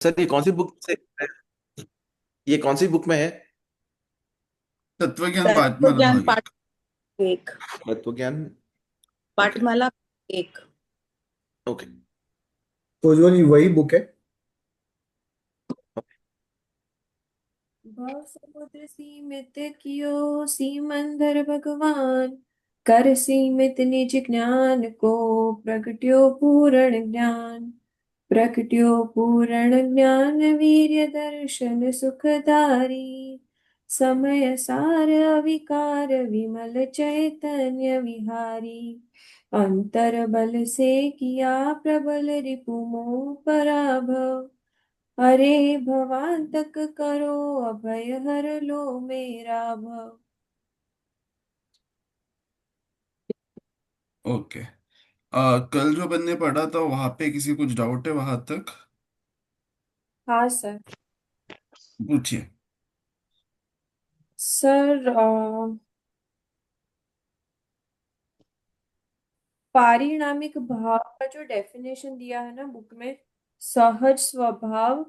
Sir ये कौन सी book से ये कौन सी बुक में है? तत्वज्ञान तत्व पाठमाला ज्ञान भाग पाठ एक। एक। तत्व ज्ञान। ओके। पाठमाला एक। ओके। तो जो ये वही बुक है। भव समुद्र सीमित कियो सीमंदर भगवान, कर सीमित निज ज्ञान को प्रगट्यो पूर्ण ज्ञान। प्रगट्यो पूर्ण ज्ञान वीर्य दर्शन सुखदारी, समय सार अविकार विमल चैतन्य विहारी। अंतर बल से किया प्रबल रिपु मोह पराभव, अरे भवांतक करो अभय हर लो मेरा भव। ओके। कल जो बनने पढ़ा था वहां पे किसी कुछ डाउट है वहां तक? हाँ सर। पूछिए। सर पारिणामिक भाव का जो डेफिनेशन दिया है ना बुक में, सहज स्वभाव,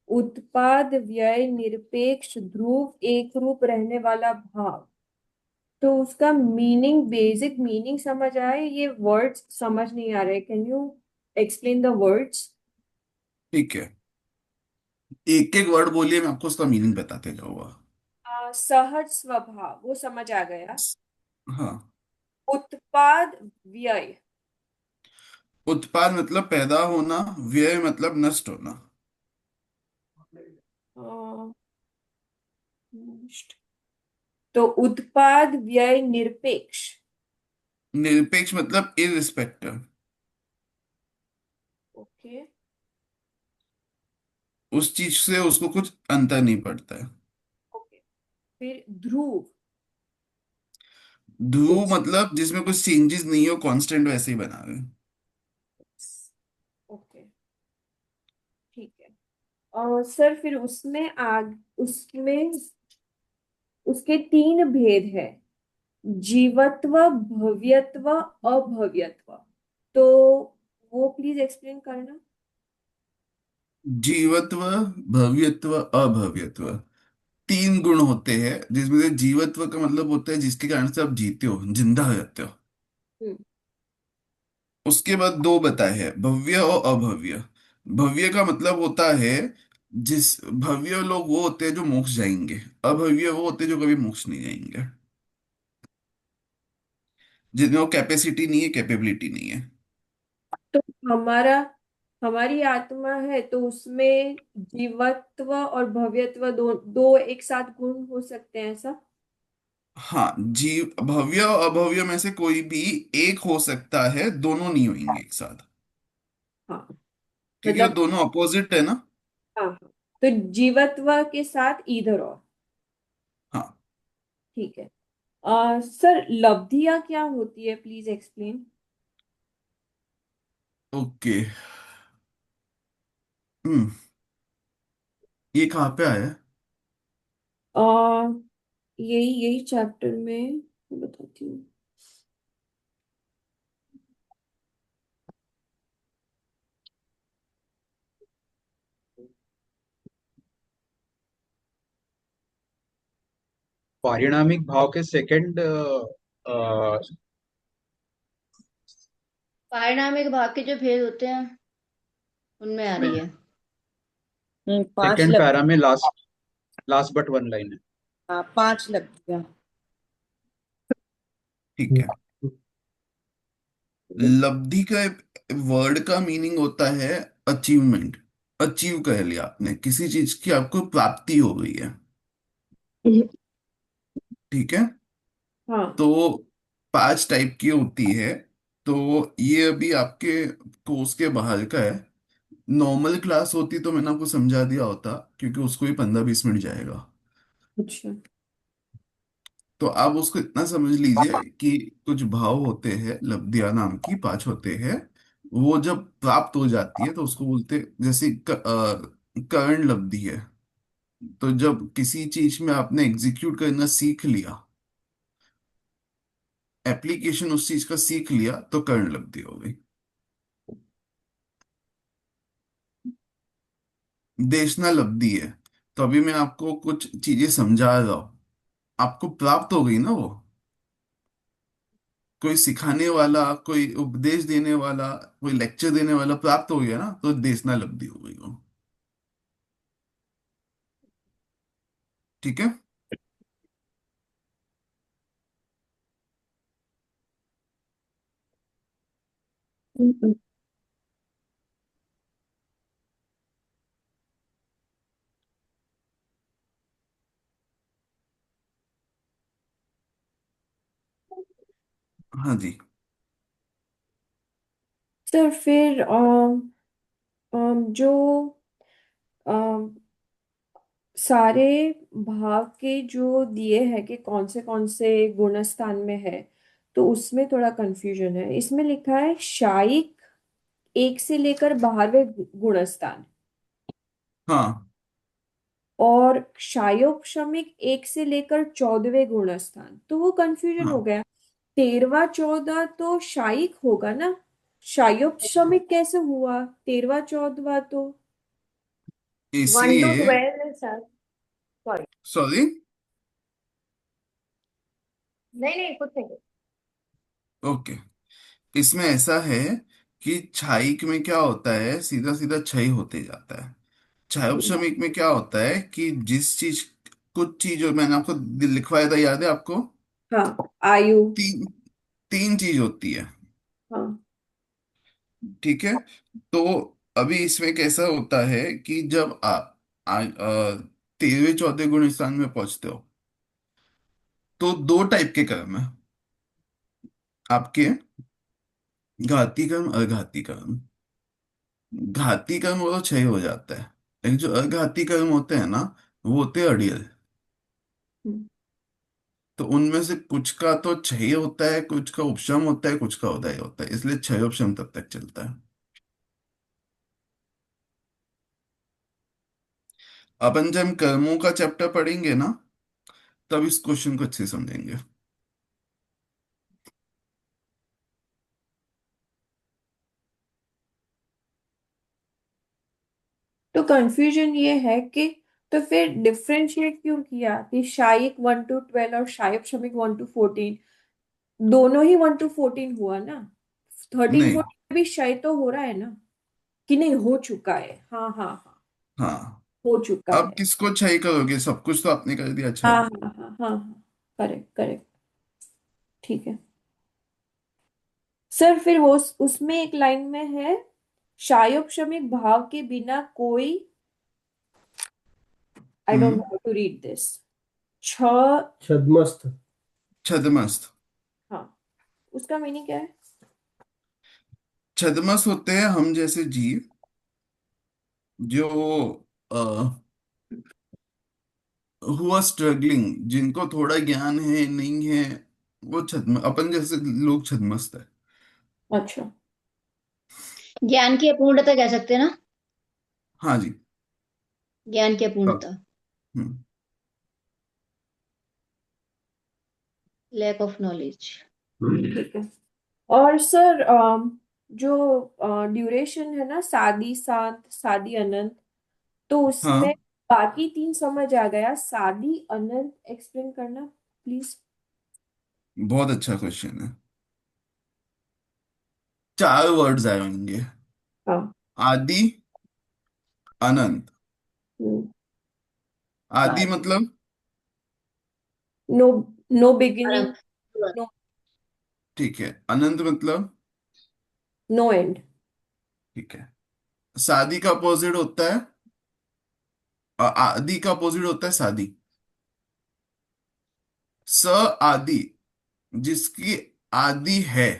उत्पाद व्यय निरपेक्ष ध्रुव एक रूप रहने वाला भाव। तो उसका मीनिंग, बेसिक मीनिंग समझ आए, ये वर्ड्स समझ नहीं आ रहे। Can you explain the words? ठीक है, एक एक वर्ड बोलिए, मैं आपको उसका मीनिंग बताते जाऊंगा। सहज स्वभाव वो समझ आ गया। हाँ। उत्पाद व्यय। उत्पाद मतलब पैदा होना, व्यय मतलब नष्ट होना। अ, तो उत्पाद व्यय निरपेक्ष। निरपेक्ष मतलब इररिस्पेक्टिव, ओके। उस चीज से उसको कुछ अंतर नहीं पड़ता है। ओके। फिर ध्रुव। ध्रुव उस मतलब जिसमें कुछ चेंजेस नहीं हो, कांस्टेंट वैसे ही बना रहे। ओके, ठीक है। और सर फिर उसमें आग, उसमें उसके तीन भेद है, जीवत्व, भव्यत्व, अभव्यत्व। तो वो प्लीज एक्सप्लेन करना। जीवत्व, भव्यत्व, अभव्यत्व, तीन गुण होते हैं जिसमें से जीवत्व का मतलब होता है जिसके कारण से आप जीते हो, जिंदा रहते हो। हम्म। उसके बाद दो बताए हैं, भव्य और अभव्य। भव्य का मतलब होता है जिस भव्य लोग वो होते हैं जो मोक्ष जाएंगे, अभव्य वो होते हैं जो कभी मोक्ष नहीं जाएंगे, जिनमें वो कैपेसिटी नहीं है, कैपेबिलिटी नहीं है। तो हमारा हमारी आत्मा है तो उसमें जीवत्व और भव्यत्व दो दो एक साथ गुण हो सकते हैं ऐसा? हाँ, जीव भव्य और अभव्य में से कोई भी एक हो सकता है, दोनों नहीं होंगे एक साथ, हाँ। क्योंकि वो मतलब दोनों अपोजिट है ना। हाँ हाँ, तो जीवत्व के साथ इधर और। हाँ। ठीक है। सर लब्धियां क्या होती है, प्लीज एक्सप्लेन। ओके। हम्म। ये कहाँ पे आया है? आ यही यही चैप्टर में मैं बताती हूँ। पारिणामिक भाव के सेकंड पारिणामिक भाग के जो भेद होते हैं उनमें आ रही है। पांच सेकंड लग पैरा में last last but one line है। हाँ, पांच लग गया। ठीक है। लब्धि का वर्ड का मीनिंग होता है अचीवमेंट। अचीव कर लिया आपने, किसी चीज की आपको प्राप्ति हो गई है। ठीक है। हाँ। तो पांच टाइप की होती है। तो ये अभी आपके कोर्स के बाहर का है। नॉर्मल क्लास होती तो मैंने आपको समझा दिया होता, क्योंकि उसको ही 15-20 मिनट जाएगा। अच्छा। तो आप उसको इतना समझ लीजिए कि कुछ भाव होते हैं, लब्धिया नाम की पांच होते हैं। वो जब प्राप्त हो जाती है तो उसको बोलते, जैसे कर्ण लब्धि है। तो जब किसी चीज में आपने एग्जीक्यूट करना सीख लिया, एप्लीकेशन उस चीज का सीख लिया, तो कर्ण लब्धि हो गई। देशना लब्धि है। तो अभी मैं आपको कुछ चीजें समझा रहा हूँ, आपको प्राप्त हो गई ना वो। कोई सिखाने वाला, कोई उपदेश देने वाला, कोई लेक्चर देने वाला प्राप्त हो गया ना, तो देशना लब्धि हो गई वो। ठीक है। हम्म। हाँ जी। सर फिर जो अम, सारे भाव के जो दिए हैं कि कौन से गुण स्थान में है, तो उसमें थोड़ा कंफ्यूजन है। इसमें लिखा है शायिक एक से लेकर 12वें गुण स्थान, हाँ और क्षायोपशमिक एक से लेकर 14वें गुण स्थान, तो वो कंफ्यूजन हो हाँ, गया। 13वां 14 तो शायिक होगा ना, क्षायोपशमिक कैसे हुआ 13वां 14वां तो? 1 to इसलिए 12 है सर। सॉरी। सॉरी। नहीं नहीं, कुछ नहीं। ओके। इसमें ऐसा है कि क्षयिक में क्या होता है, सीधा सीधा क्षय होते जाता है। क्षयोपशमिक में क्या होता है कि जिस चीज, कुछ चीज जो मैंने आपको लिखवाया था, याद है आपको? हाँ, आयु। तीन, तीन चीज होती है। हाँ। ठीक है। तो अभी इसमें कैसा होता है कि जब आप 13वें 14वें गुण स्थान में पहुंचते हो, तो दो टाइप के कर्म है आपके, घाती कर्म और घाती कर्म। घाती कर्म वो तो क्षय हो जाता है, लेकिन जो अघाती कर्म होते हैं ना, वो होते हैं अड़ियल। हम्म। तो उनमें से कुछ का तो क्षय होता है, कुछ का उपशम होता है, कुछ का उदय होता है, इसलिए क्षयोपशम तब तक चलता है। अपन जब कर्मों का चैप्टर पढ़ेंगे ना, तब इस क्वेश्चन को अच्छे से समझेंगे। तो कंफ्यूजन ये है कि तो फिर डिफरेंशिएट क्यों किया कि शायिक 1 to 12 और शायक शमिक 1 to 14? दोनों ही 1 to 14 हुआ ना। 13 नहीं। 14 भी शायद तो हो रहा है ना, कि नहीं हो चुका है? हाँ हाँ हाँ, हाँ। हो चुका अब है। किसको क्षय करोगे, सब कुछ तो आपने कर दिया हाँ क्षय। हाँ हाँ हाँ हाँ, करेक्ट करेक्ट, ठीक है। सर फिर वो उसमें एक लाइन में है शायोपशमिक भाव के बिना कोई, I don't know hmm. How to read this. छ छद्मस्त। छदमस्त। हाँ, उसका मीनिंग क्या है? छदमस्त होते हैं हम जैसे जीव, जो आ, हुआ स्ट्रगलिंग, जिनको थोड़ा ज्ञान है नहीं है, वो छद्म, अपन जैसे लोग छदमस्त है। अच्छा। ज्ञान की अपूर्णता कह सकते हैं ना। हाँ जी। ज्ञान की हाँ। अपूर्णता। हम्म। Lack of knowledge. ठीक है। और सर जो ड्यूरेशन है ना, सादी सात सादी अनंत, तो उसमें हाँ, बाकी तीन समझ आ गया, सादी अनंत एक्सप्लेन करना प्लीज। बहुत अच्छा क्वेश्चन है। चार वर्ड्स आएंगे। हाँ। आदि, अनंत। हम्म। आदि मतलब, नो, नो बिगिनिंग, अनंत। नो, ठीक है। अनंत मतलब, नो एंड। ठीक है। सादी का अपोजिट होता है, आदि का अपोजिट होता है सादी। स आदि, जिसकी आदि है,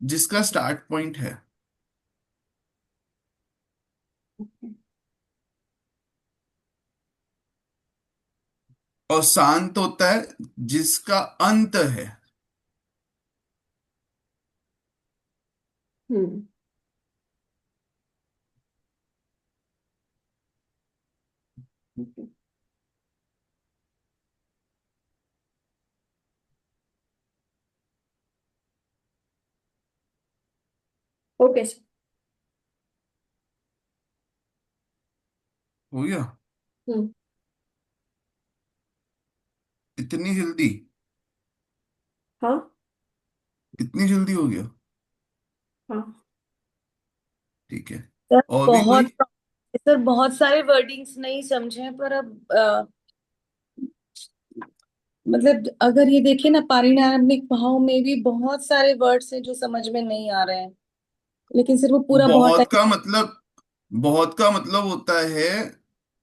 जिसका स्टार्ट पॉइंट है। और शांत होता है जिसका अंत है। हम्म। Okay sir. हो गया? हम्म। इतनी जल्दी? हाँ। इतनी जल्दी हो गया? हाँ। ठीक है। सर और भी कोई? बहुत सर बहुत सारे वर्डिंग्स नहीं समझे, पर अब मतलब अगर ये देखें ना, पारिणामिक भाव में भी बहुत सारे वर्ड्स हैं जो समझ में नहीं आ रहे हैं, लेकिन सिर्फ वो पूरा बहुत बहुत का मतलब, बहुत का मतलब होता है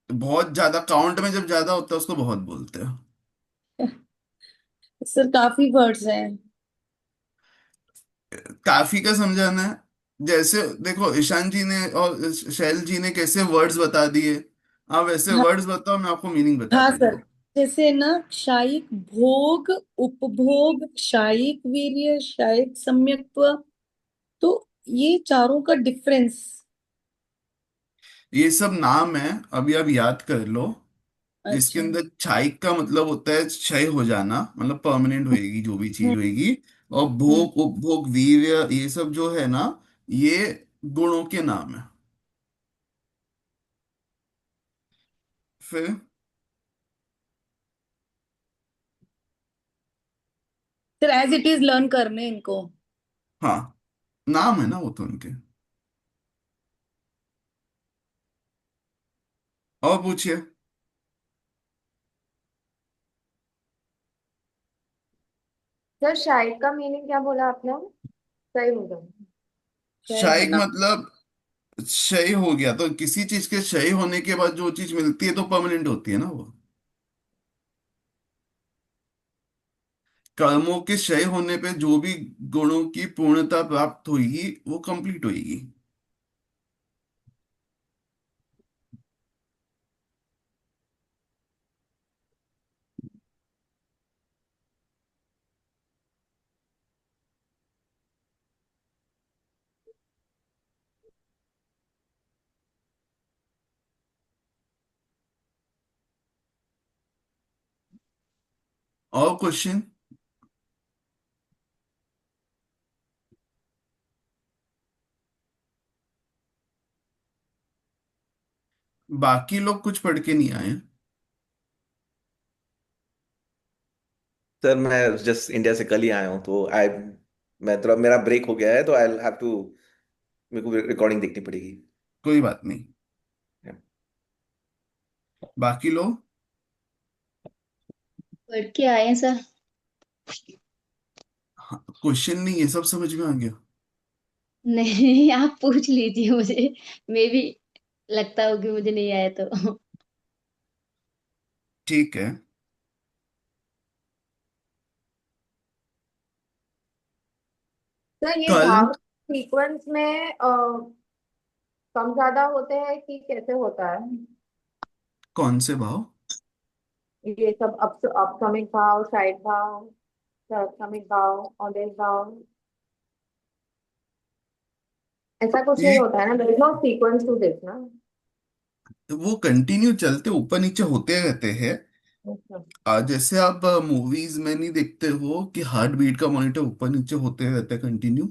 बहुत ज्यादा, काउंट में जब ज्यादा होता है उसको बहुत बोलते हैं। सर काफी वर्ड्स हैं। काफी का समझाना है। जैसे देखो, ईशान जी ने और शैल जी ने कैसे वर्ड्स बता दिए, आप वैसे हाँ। वर्ड्स बताओ, मैं आपको मीनिंग हाँ बताते सर, जाऊं। जैसे ना क्षायिक भोग, उपभोग, क्षायिक वीर्य, क्षायिक सम्यक्त्व, तो ये चारों का डिफरेंस। ये सब नाम है, अभी आप याद कर लो। इसके अच्छा। अंदर क्षायिक का मतलब होता है क्षय हो जाना, मतलब परमानेंट होएगी जो भी चीज हम्म। होएगी। और हम्म। भोग, उपभोग, वीर्य, ये सब जो है ना, ये गुणों के नाम है। फिर sir as it is learn करने इनको। हाँ, नाम है ना वो तो उनके। और पूछिए। सर शाइट का मीनिंग क्या बोला आपने? सही होगा। क्षय क्षयिक होना। मतलब क्षय हो गया, तो किसी चीज के क्षय होने के बाद जो चीज मिलती है तो परमानेंट होती है ना वो। कर्मों के क्षय होने पे जो भी गुणों की पूर्णता प्राप्त होगी वो कंप्लीट होगी। और क्वेश्चन? बाकी लोग कुछ पढ़ के नहीं आए? सर मैं जस्ट इंडिया से कल ही आया हूँ, तो आई मैं थोड़ा, मेरा ब्रेक हो गया है, तो आई हैव टू, मेरे को रिकॉर्डिंग देखनी पड़ेगी। कोई बात नहीं। बाकी लोग? पढ़ के आए हैं सर। क्वेश्चन नहीं है, सब समझ में आ गया? नहीं, आप पूछ लीजिए मुझे, मे भी लगता हो कि मुझे नहीं आया तो। ठीक है। सर ये कल? भाव सीक्वेंस में कम ज्यादा होते हैं कि कैसे होता है? कौन से भाव? ये सब अपकमिंग भाव, साइड भाव, अपकमिंग भाव, ऑलवेज भाव, ऐसा कुछ नहीं ये होता है ना? There is no sequence to this ना? वो कंटिन्यू चलते ऊपर नीचे होते रहते हैं। अच्छा। जैसे आप मूवीज में नहीं देखते हो कि हार्ट बीट का मॉनिटर ऊपर नीचे होते रहता है कंटिन्यू,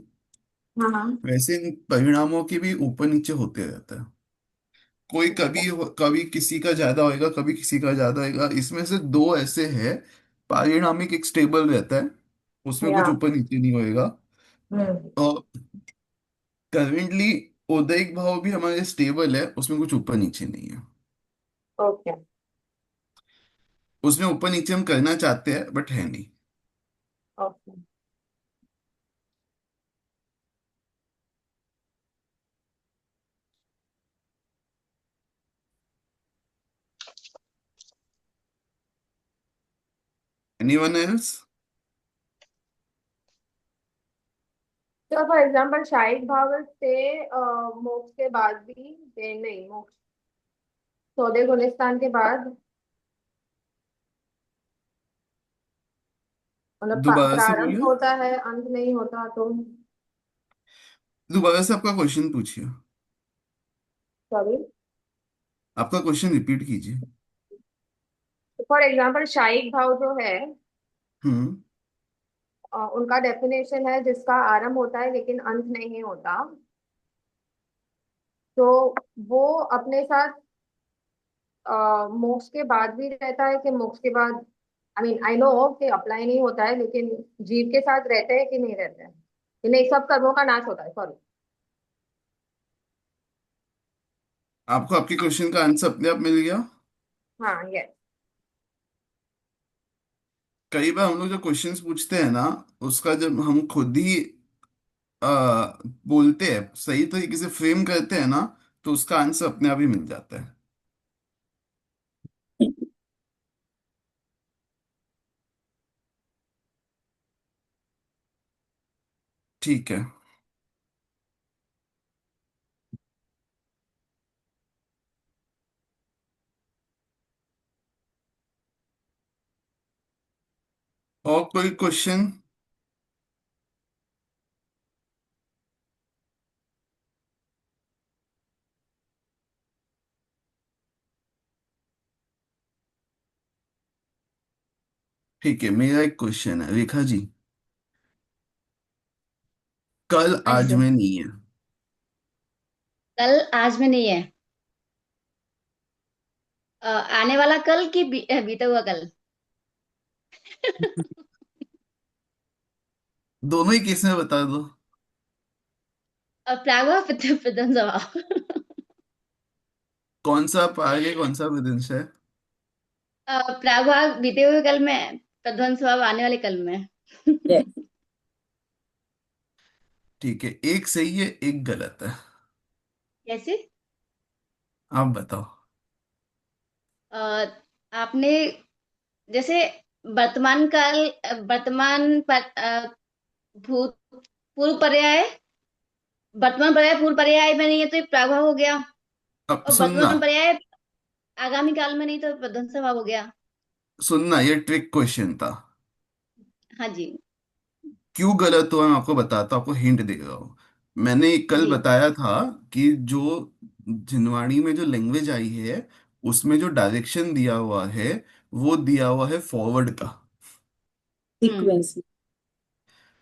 हाँ हाँ। वैसे इन परिणामों के भी ऊपर नीचे होते रहता है। कोई कभी किसी का ज्यादा होएगा, कभी किसी का ज्यादा होएगा। इसमें से दो ऐसे हैं, पारिणामिक एक स्टेबल रहता है, उसमें या। कुछ ऊपर नीचे नहीं होएगा। हम्म। और करेंटली उदयिक भाव भी हमारे स्टेबल है, उसमें कुछ ऊपर नीचे नहीं है। ओके। उसमें ऊपर नीचे हम करना चाहते हैं बट है नहीं। ओके। Anyone else? तो फॉर एग्जाम्पल शाहिद भाव से मोक्ष के बाद भी, नहीं मोक्ष, सौदे गुलिस्तान के बाद, मतलब दोबारा से प्रारंभ बोलिए। होता है अंत नहीं होता तो? दोबारा से आपका क्वेश्चन पूछिए। सॉरी। आपका क्वेश्चन रिपीट कीजिए। फॉर एग्जाम्पल शाहिद भाव जो है, हम्म। उनका डेफिनेशन है जिसका आरंभ होता है लेकिन अंत नहीं होता, तो वो अपने साथ मोक्ष के बाद भी रहता है कि मोक्ष के बाद, आई मीन आई नो कि अप्लाई नहीं होता है, लेकिन जीव के साथ रहते हैं कि नहीं रहते हैं, कि नहीं सब कर्मों का नाश होता है, सॉरी। आपको आपके क्वेश्चन का आंसर अपने आप मिल गया। हाँ, यस। कई बार हम लोग जो क्वेश्चंस पूछते हैं ना, उसका जब हम खुद ही बोलते हैं, सही तरीके से फ्रेम करते हैं ना, तो उसका आंसर अपने आप ही मिल जाता है। ठीक है। और कोई क्वेश्चन? ठीक है, मेरा एक क्वेश्चन है रेखा जी। कल हाँ जी आज सर। में नहीं है। कल आज में नहीं है। आने वाला कल कि बीता हुआ कल? दोनों ही केस में बता दो। और प्रागभाव प्रथम स्वभाव। कौन सा पार्ट है, कौन सा विदिंश है? प्रागभाव बीते हुए कल में, प्रध्वंस स्वभाव आने वाले कल में। Yes. ठीक है, एक सही है एक गलत है। कैसे? आप बताओ। अ, आपने जैसे वर्तमान काल, भूत, पूर्व पर्याय, वर्तमान पर्याय पूर्व पर्याय में नहीं है तो ये प्रागभाव हो गया। अब और सुनना, वर्तमान पर्याय आगामी काल में नहीं तो प्रध्वंस स्वभाव हो गया। सुनना, ये ट्रिक क्वेश्चन था। हाँ जी। क्यों गलत हुआ मैं आपको बताता हूँ, आपको हिंट दे रहा हूँ। मैंने कल जी। बताया था कि जो जिनवाणी में जो लैंग्वेज आई है, उसमें जो डायरेक्शन दिया हुआ है, वो दिया हुआ है फॉरवर्ड का। हम्म। Sequence.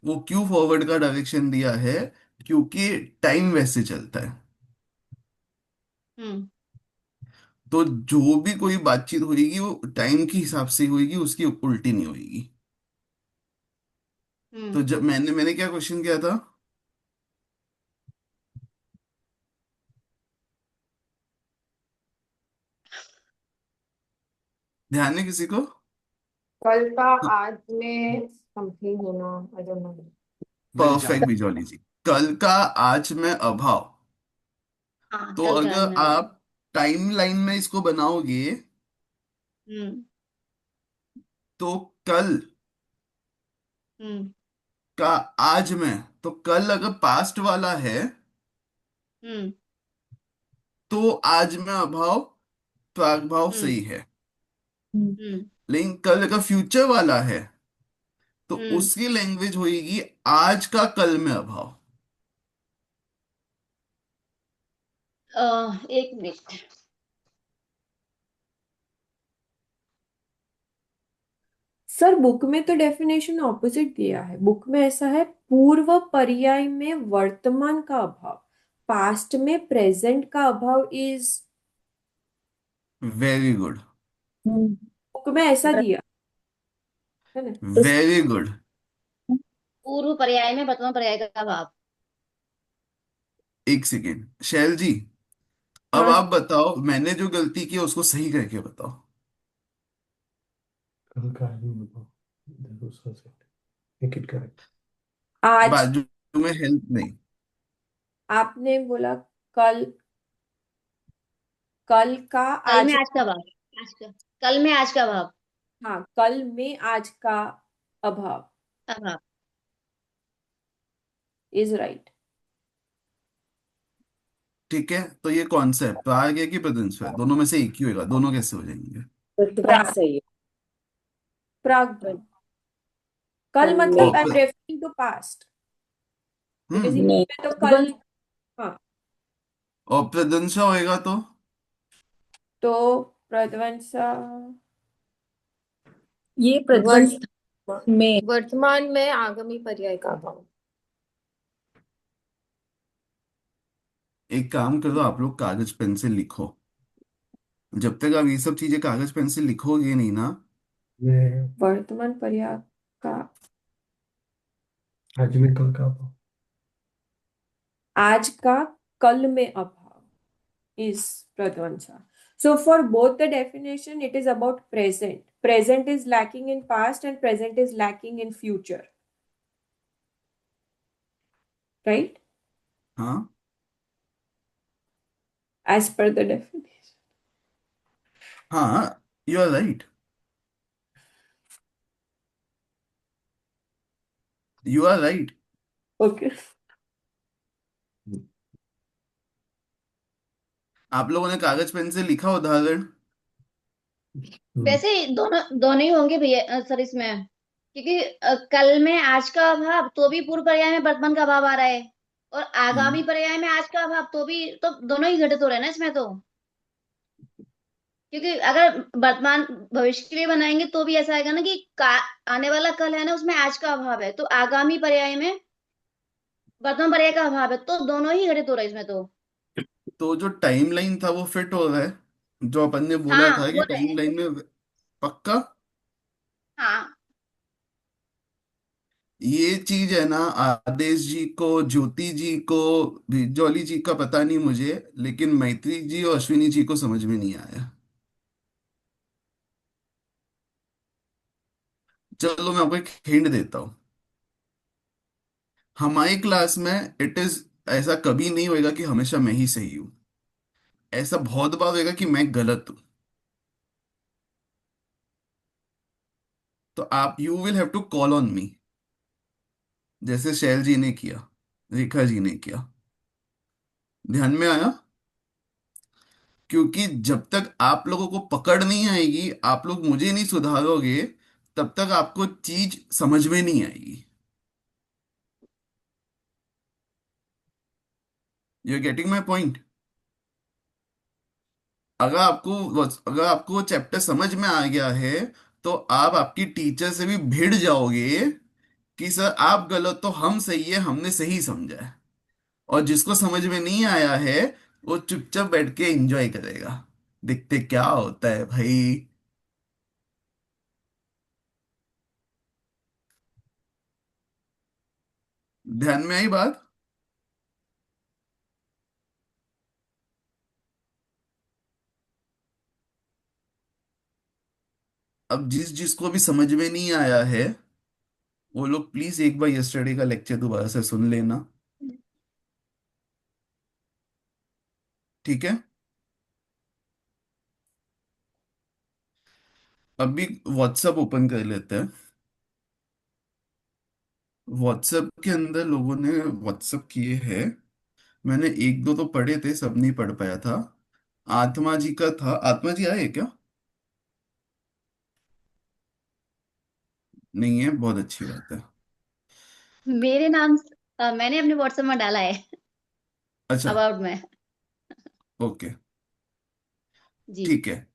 वो क्यों फॉरवर्ड का डायरेक्शन दिया है? क्योंकि टाइम वैसे चलता है। हम्म। तो जो भी कोई बातचीत होगी वो टाइम के हिसाब से होगी, उसकी उल्टी नहीं होगी। हम्म। तो जब मैंने मैंने क्या क्वेश्चन किया था? ध्यान है किसी को? कल का आज में समथिंग होना, आई डोंट नो। परफेक्ट बिजोली जी। कल का आज में अभाव। हाँ, तो कल का आज अगर में अब। आप टाइम लाइन में इसको बनाओगे, हम्म। तो कल हम्म। का आज में, तो कल अगर पास्ट वाला है, हम्म। तो आज में अभाव प्रागभाव हम्म। सही है। Hmm. हम्म। लेकिन कल अगर फ्यूचर वाला है, तो हम्म। उसकी लैंग्वेज होगी आज का कल में अभाव। एक मिनट। सर बुक में तो डेफिनेशन ऑपोजिट दिया है। बुक में ऐसा है, पूर्व पर्याय में वर्तमान का अभाव, पास्ट में प्रेजेंट का अभाव is. Very good. Hmm. Book में ऐसा दिया है ना। Very good. पूर्व पर्याय में वर्तमान पर्याय का भाव। एक सेकेंड शैल जी, अब हाँ, आप बताओ, मैंने जो गलती की उसको सही करके बताओ। कल का ही बताओ, देखो सर, मेक इट करेक्ट। आज बाजू में हेल्प नहीं। आपने बोला कल, कल का कल में आज। आज का भाव। आज का, कल में आज का भाव। हाँ, कल में आज का अभाव अभाव। Is right. ठीक है, तो ये कॉन्सेप्ट प्राग है कि प्रेजेंस है, दोनों में से एक ही होगा, दोनों कैसे हो जाएंगे? वर्तमान सही है। प्राग भाव। कल कल मतलब में I am referring to past, because hmm. नहीं। में तो कल। वर्तमान हाँ, और प्रेजेंस होएगा तो? तो प्रध्वंसा। ये वर्त प्रध्वंस में। वर्तमान में आगामी पर्याय का अभाव। एक काम करो, आप लोग कागज पेन से लिखो, जब तक आप ये सब चीजें कागज पेन से लिखोगे नहीं ना। मैं वर्तमान पर्याय का आज में कल का भाव। आज का कल में अभाव is Pradvansha. So for both the definition, it is about present. Present is lacking in past and present is lacking in future. Right? हाँ As per the definition. हाँ, you are right, you are right. Okay. आप लोगों ने कागज pen से लिखा उदाहरण? हम्म, वैसे दोनों दोनों ही होंगे भैया सर इसमें, क्योंकि कल में आज का अभाव तो भी पूर्व पर्याय में वर्तमान का अभाव आ रहा है, और हम्म। आगामी पर्याय में आज का अभाव तो भी, तो दोनों ही घटित हो रहे हैं ना इसमें तो। क्योंकि अगर वर्तमान भविष्य के लिए बनाएंगे तो भी ऐसा आएगा ना कि आने वाला कल है ना, उसमें आज का अभाव है, तो आगामी पर्याय में वर्तमान पर्याय का अभाव है, तो दोनों ही घटित हो रहा है इसमें तो। तो जो टाइमलाइन था वो फिट हो रहा है, जो अपन ने बोला हाँ था हो कि रहा है। टाइमलाइन में। पक्का? हाँ ये चीज है ना, आदेश जी को, ज्योति जी को, जॉली जी का पता नहीं मुझे, लेकिन मैत्री जी और अश्विनी जी को समझ में नहीं आया। चलो मैं आपको एक हिंट देता हूँ। हमारी क्लास में इट इज, ऐसा कभी नहीं होएगा कि हमेशा मैं ही सही हूँ। ऐसा बहुत बार होएगा कि मैं गलत हूँ। तो आप, you will have to call on me, जैसे शैल जी ने किया, रेखा जी ने किया। ध्यान में आया? क्योंकि जब तक आप लोगों को पकड़ नहीं आएगी, आप लोग मुझे नहीं सुधारोगे, तब तक आपको चीज समझ में नहीं आएगी। You are getting my point? अगर आपको वो चैप्टर समझ में आ गया है, तो आप आपकी टीचर से भी भिड़ जाओगे कि सर आप गलत तो हम सही है, हमने सही समझा है। और जिसको समझ में नहीं आया है, वो चुपचाप बैठ के एंजॉय करेगा, देखते क्या होता है भाई। ध्यान में आई बात? अब जिसको भी समझ में नहीं आया है, वो लोग प्लीज एक बार यस्टरडे का लेक्चर दोबारा से सुन लेना। ठीक है? अभी व्हाट्सएप ओपन कर लेते हैं। व्हाट्सएप के अंदर लोगों ने व्हाट्सएप किए हैं। मैंने एक दो तो पढ़े थे, सब नहीं पढ़ पाया था। आत्मा जी का था, आत्मा जी आए क्या? नहीं है, बहुत अच्छी बात है। मेरे नाम मैंने अपने व्हाट्सएप में डाला है, अच्छा। अबाउट में। ओके। जी। ठीक है।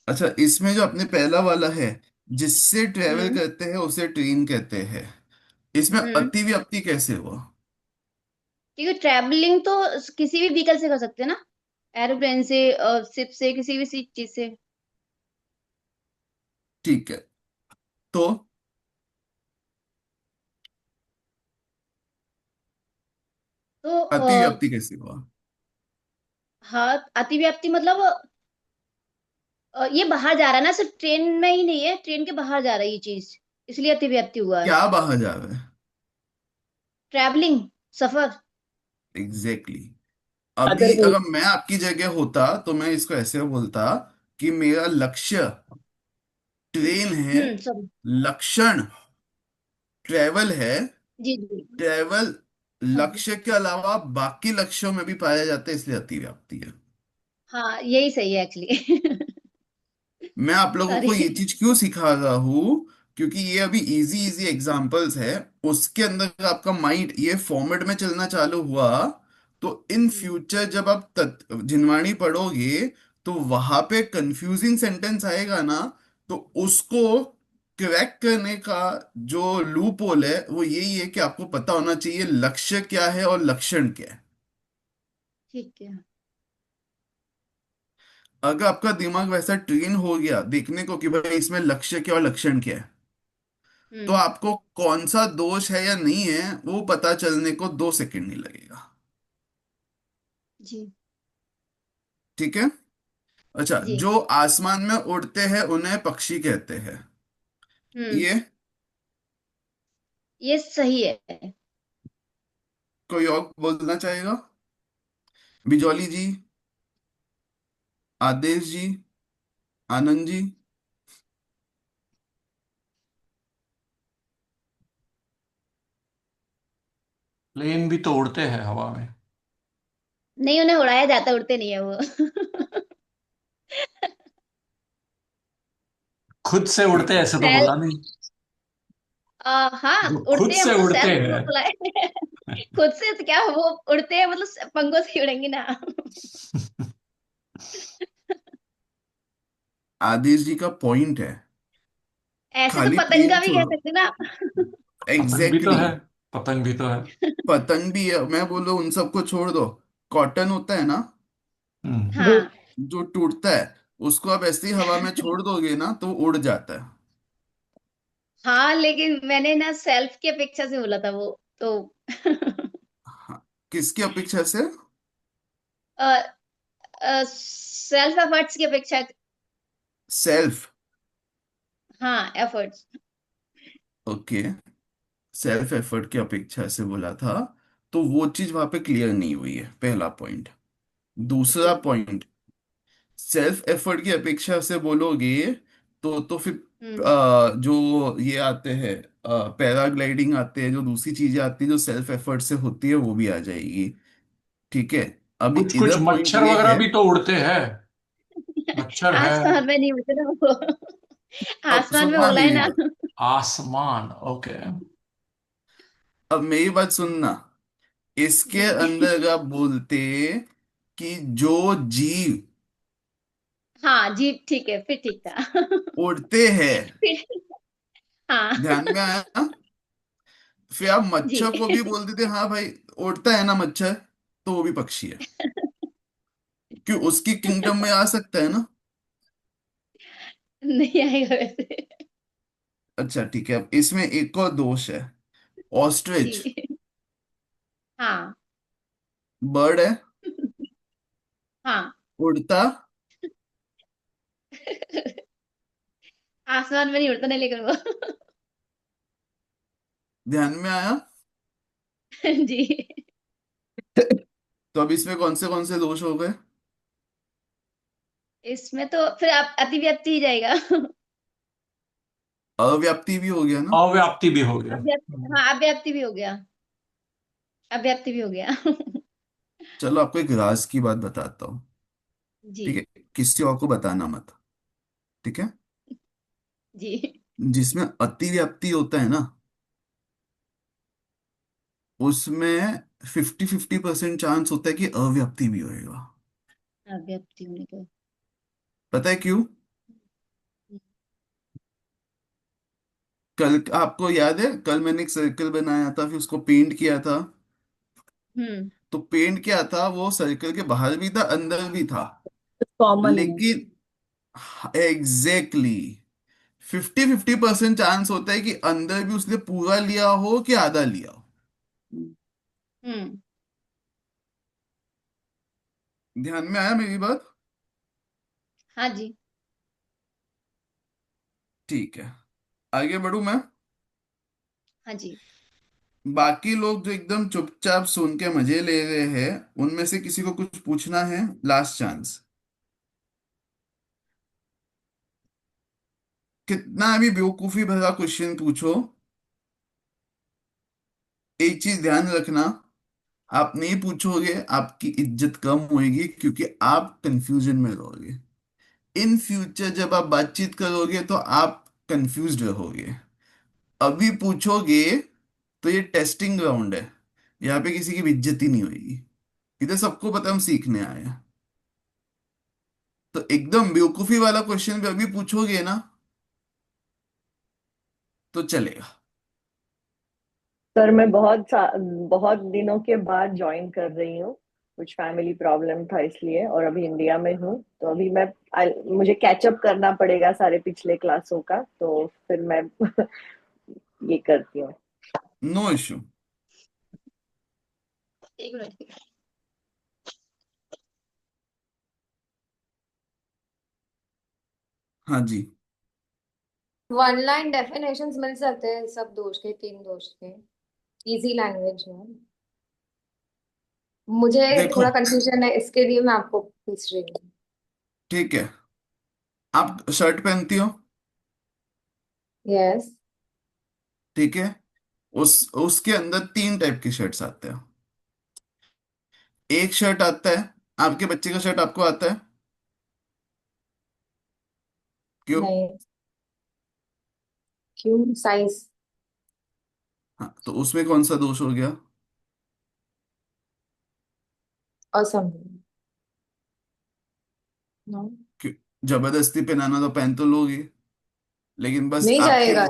अच्छा, इसमें जो अपने पहला वाला है, जिससे ट्रेवल हम्म। करते हैं उसे ट्रेन कहते हैं, इसमें हम्म। अतिव्याप्ति कैसे हुआ? क्योंकि ट्रैवलिंग तो किसी भी व्हीकल से कर सकते हैं ना, एरोप्लेन से, शिप से, किसी भी चीज से। ठीक है। तो तो अतिव्याप्ति कैसे हुआ? हाँ, अतिव्याप्ति मतलब ये बाहर जा रहा है ना, सिर्फ ट्रेन में ही नहीं है, ट्रेन के बाहर जा रहा है ये चीज, इसलिए अतिव्याप्ति हुआ है। क्या बाहर जा रहा है? ट्रैवलिंग, सफर। Exactly exactly। अदर अभी वे। अगर मैं आपकी जगह होता तो मैं इसको ऐसे बोलता कि मेरा लक्ष्य ट्रेन है, सॉरी। लक्षण ट्रेवल है। जी जी। ट्रेवल हाँ लक्ष्य के अलावा बाकी लक्ष्यों में भी पाया जाता है, इसलिए अतिव्याप्ति है। हाँ, यही सही है एक्चुअली। मैं आप लोगों सॉरी। को ये चीज क्यों सिखा रहा हूँ? क्योंकि ये अभी इजी इजी एग्जांपल्स है। उसके अंदर अगर आपका माइंड ये फॉर्मेट में चलना चालू हुआ, तो इन फ्यूचर जब आप जिनवाणी पढ़ोगे, तो वहां पे कंफ्यूजिंग सेंटेंस आएगा ना, तो उसको क्रैक करने का जो लूप होल है वो यही है कि आपको पता होना चाहिए लक्ष्य क्या है और लक्षण क्या है। ठीक है। अगर आपका दिमाग वैसा ट्रेन हो गया देखने को कि भाई इसमें लक्ष्य क्या और लक्षण क्या है, तो हम्म। आपको कौन सा दोष है या नहीं है वो पता चलने को 2 सेकंड नहीं लगेगा। जी। ठीक है। अच्छा, जी। जो आसमान में उड़ते हैं उन्हें पक्षी कहते हैं, हम्म। ये ये सही है। कोई और बोलना चाहेगा? बिजौली जी, आदेश जी, आनंद जी। प्लेन भी तो उड़ते हैं हवा में। नहीं, उन्हें उड़ाया जाता, उड़ते नहीं है वो। हाँ, खुद से उड़ते ठीक है। ऐसे तो बोला सेल्फ। नहीं। हाँ, जो खुद उड़ते हैं से मतलब उड़ते सेल्फ हैं। बोला है। खुद से तो क्या, वो उड़ते हैं मतलब पंखों से ही उड़ेंगे ना। आदेश जी का पॉइंट है, ऐसे तो खाली पतंग प्लेन का भी कह छोड़ो। सकते ना। पतंग भी तो एग्जैक्टली है। exactly, पतंग भी तो है। पतंग भी है। मैं बोलूं उन सबको छोड़ दो, कॉटन होता है ना हम्म। हाँ। जो टूटता है, उसको आप ऐसे ही हवा में छोड़ दोगे ना तो वो उड़ जाता है। हाँ, लेकिन मैंने ना सेल्फ की अपेक्षा से बोला था वो तो। हाँ, किसकी अपेक्षा से? सेल्फ एफर्ट्स की अपेक्षा। सेल्फ। हाँ, एफर्ट्स। ओके, सेल्फ एफर्ट की अपेक्षा से बोला था, तो वो चीज वहां पे क्लियर नहीं हुई है, पहला पॉइंट। दूसरा जी। पॉइंट, सेल्फ एफर्ट की अपेक्षा से बोलोगे तो फिर हम्म। जो ये आते हैं, पैराग्लाइडिंग आते हैं, जो दूसरी चीजें आती है जो सेल्फ एफर्ट से होती है वो भी आ जाएगी। ठीक है। अभी कुछ कुछ इधर पॉइंट मच्छर ये वगैरह है, भी तो उड़ते हैं। मच्छर है। आसमान में नहीं उड़ते ना वो। अब आसमान में सुनना बोला है मेरी ना। बात, आसमान, ओके। अब मेरी बात सुनना। इसके जी। अंदर आप बोलते कि जो जीव हाँ जी, ठीक है, फिर ठीक था। उड़ते हैं, फिर। हाँ। ध्यान में आया? फिर आप जी। मच्छर को भी बोल देते हाँ भाई उड़ता है ना मच्छर, तो वो भी पक्षी है, क्यों उसकी किंगडम में आ सकता है ना। नहीं आएगा वैसे। अच्छा ठीक है, अब इसमें एक और दोष है। ऑस्ट्रिच जी। हाँ। बर्ड है, हाँ। उड़ता। आसमान में नहीं उड़ता नहीं, लेकिन वो। ध्यान में आया? जी। तो अब इसमें कौन से दोष हो गए? इसमें तो फिर आप अतिव्याप्ति ही जाएगा। अव्याप्ति भी हो गया ना। अव्याप्ति भी हो गया। अव्याप्ति, हाँ, अव्याप्ति भी हो गया। अव्याप्ति भी हो गया। चलो आपको एक राज की बात बताता हूँ। जी। ठीक है, किसी और को बताना मत। ठीक है। जी। जिसमें अतिव्याप्ति होता है ना, उसमें 50-50% चांस होता है कि अव्याप्ति भी होएगा। अव्याप्ति होने का। पता है क्यों? कल आपको याद है, कल मैंने एक सर्कल बनाया था फिर उसको पेंट किया था। हम्म। तो पेंट क्या था, वो सर्कल के बाहर भी था अंदर भी था, कॉमन है। लेकिन एग्जैक्टली 50-50% चांस होता है कि अंदर भी उसने पूरा लिया हो कि आधा लिया हो। हम्म। ध्यान में आया मेरी बात? हाँ जी। ठीक है, आगे बढ़ू मैं। हाँ जी। बाकी लोग जो एकदम चुपचाप सुन के मजे ले रहे हैं, उनमें से किसी को कुछ पूछना है? Last chance. कितना भी बेवकूफी भरा क्वेश्चन पूछो, एक चीज ध्यान रखना, आप नहीं पूछोगे आपकी इज्जत कम होगी क्योंकि आप कंफ्यूजन में रहोगे। इन फ्यूचर जब आप बातचीत करोगे तो आप कंफ्यूज रहोगे। अभी पूछोगे तो ये टेस्टिंग ग्राउंड है, यहाँ पे किसी की भी इज्जत ही नहीं होगी। इधर सबको पता है हम सीखने आए हैं। तो एकदम बेवकूफी वाला क्वेश्चन भी अभी पूछोगे ना तो चलेगा। सर मैं बहुत दिनों के बाद ज्वाइन कर रही हूँ, कुछ फैमिली प्रॉब्लम था इसलिए, और अभी इंडिया में हूँ, तो अभी मुझे कैचअप करना पड़ेगा सारे पिछले क्लासों का, तो फिर मैं ये करती हूँ। No issue. एक मिनट। हाँ जी। वन लाइन डेफिनेशंस मिल सकते हैं सब दोष के, तीन दोष के, इजी लैंग्वेज में। मुझे देखो, थोड़ा कंफ्यूजन है, इसके लिए मैं आपको पूछ रही हूँ। ठीक है, आप शर्ट पहनती हो, यस। ठीक है, उस उसके अंदर तीन टाइप की शर्ट्स आते हैं। एक शर्ट आता है, आपके बच्चे का शर्ट आपको आता है, क्यों? नहीं। क्यों? साइज। हाँ, तो उसमें कौन सा दोष हो गया? असंभव। नो। क्यों? जबरदस्ती पहनाना तो पहन तो लोगे, लेकिन बस नहीं जाएगा।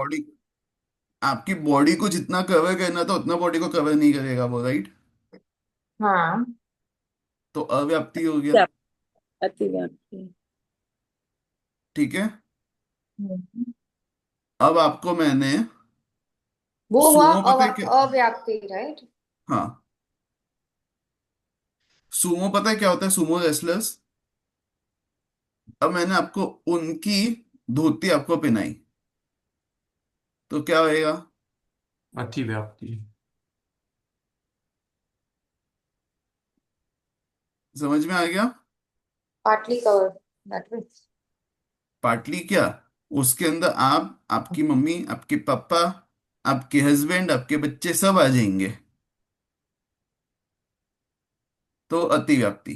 आपकी बॉडी को जितना कवर करना था उतना बॉडी को कवर नहीं करेगा वो, राइट? हाँ। तो अव्याप्ति हो गया। अतिव्याप्ति। ठीक है, हम्म। अब आपको मैंने वो हुआ सुमो पता है क्या? अव्याप्ति, राइट। हाँ, सुमो पता है क्या होता है? Sumo wrestlers. अब मैंने आपको उनकी धोती आपको पहनाई, तो क्या होएगा? अतिव्याप्ति। समझ में आ गया? Partly cover, that means. Partly क्या, उसके अंदर आप, आपकी मम्मी, आपके पापा, आपके हस्बैंड, आपके बच्चे सब आ जाएंगे, तो अतिव्याप्ति।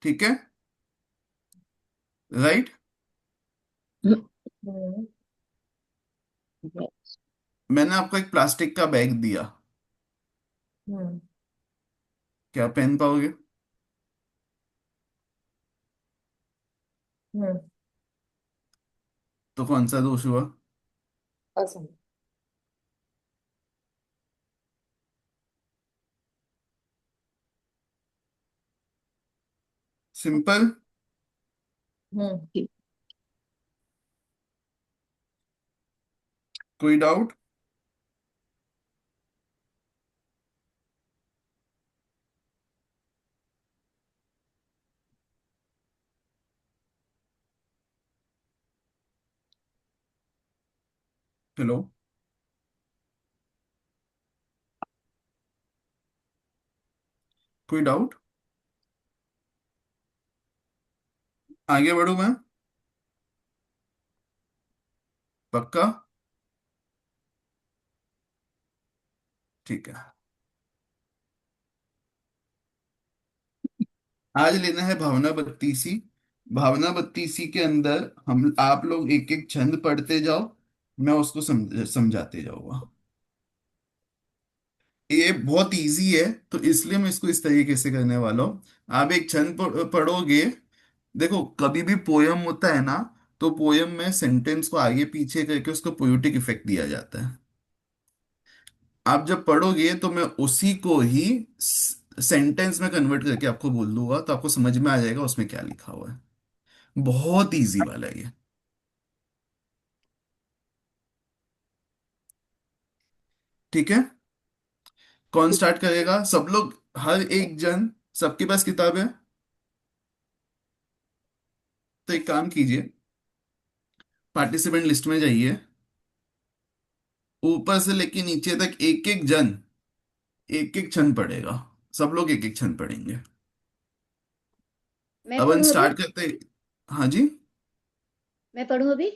ठीक है, राइट? हम्म। मैंने आपको एक प्लास्टिक का बैग दिया, हम्म। क्या आप पहन पाओगे? हम्म। तो कौन सा दोष हुआ? असंभव। सिंपल। हम्म। कोई डाउट? हेलो? कोई डाउट? आगे बढ़ू मैं? पक्का? ठीक है, आज लेना है भावना बत्तीसी। भावना बत्तीसी के अंदर हम आप लोग एक एक छंद पढ़ते जाओ, मैं उसको समझाते जाऊंगा। ये बहुत इजी है, तो इसलिए मैं इसको इस तरीके से करने वाला हूँ। आप एक छंद पढ़ोगे। देखो, कभी भी पोयम होता है ना, तो पोयम में सेंटेंस को आगे पीछे करके उसको पोएटिक इफेक्ट दिया जाता है। आप जब पढ़ोगे तो मैं उसी को ही सेंटेंस में कन्वर्ट करके आपको बोल दूंगा, तो आपको समझ में आ जाएगा उसमें क्या लिखा हुआ है। बहुत इजी वाला है ये। ठीक है, कौन स्टार्ट करेगा? सब लोग, हर एक जन, सबके पास किताब है? तो एक काम कीजिए, पार्टिसिपेंट लिस्ट में जाइए, ऊपर से लेके नीचे तक एक एक जन एक एक क्षण पढ़ेगा। सब लोग एक एक क्षण पढ़ेंगे। मैं अब हम पढ़ूँ अभी? स्टार्ट करते। हाँ जी। मैं पढ़ूँ अभी?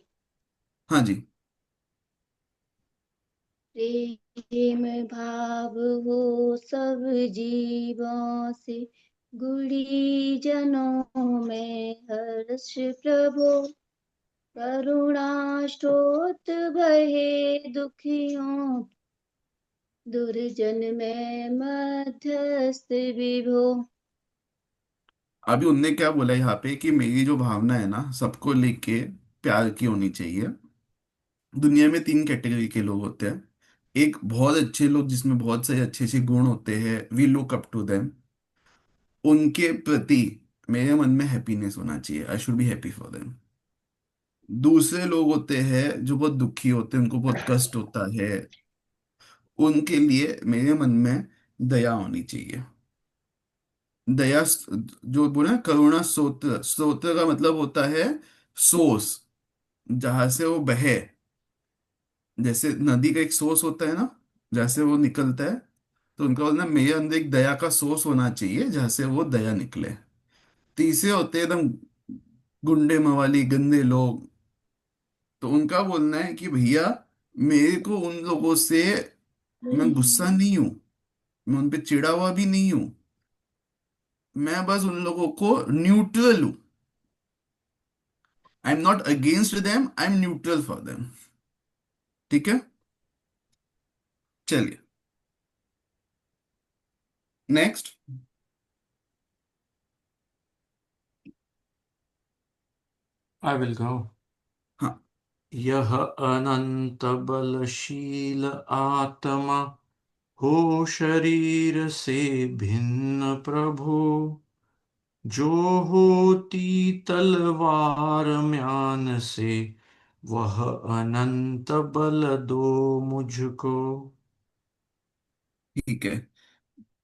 हाँ जी। प्रेम भाव हो सब जीवों से, गुड़ी जनों में हर्ष प्रभो, करुणा स्रोत बहे दुखियों, दुर्जन में मध्यस्थ विभो। अभी उनने क्या बोला यहाँ पे कि मेरी जो भावना है ना, सबको लेके प्यार की होनी चाहिए। दुनिया में तीन कैटेगरी के लोग होते हैं। एक बहुत अच्छे लोग जिसमें बहुत सारे अच्छे अच्छे गुण होते हैं, we look up to them, उनके प्रति मेरे मन में हैप्पीनेस होना चाहिए, I should be happy for them. दूसरे लोग होते हैं जो बहुत दुखी होते हैं, उनको बहुत कष्ट होता है, उनके लिए मेरे मन में दया होनी चाहिए। दया जो बोले ना, करुणा स्रोत, स्रोत का मतलब होता है सोर्स, जहां से वो बहे। जैसे नदी का एक सोर्स होता है ना, जहाँ से वो निकलता है, तो उनका बोलना मेरे अंदर एक दया का सोर्स होना चाहिए जहाँ से वो दया निकले। तीसरे होते हैं एकदम गुंडे मवाली गंदे लोग, तो उनका बोलना है कि भैया मेरे को उन लोगों से, मैं गुस्सा नहीं हूं, मैं उन पे चिढ़ा हुआ भी नहीं हूं, मैं बस उन लोगों को न्यूट्रल हूं, I am not against them, I am neutral for them. ठीक है, चलिए नेक्स्ट। I will go. हाँ, यह अनंत बलशील आत्मा हो शरीर से भिन्न प्रभु, जो होती तलवार म्यान से, वह अनंत बल दो मुझको। ठीक है।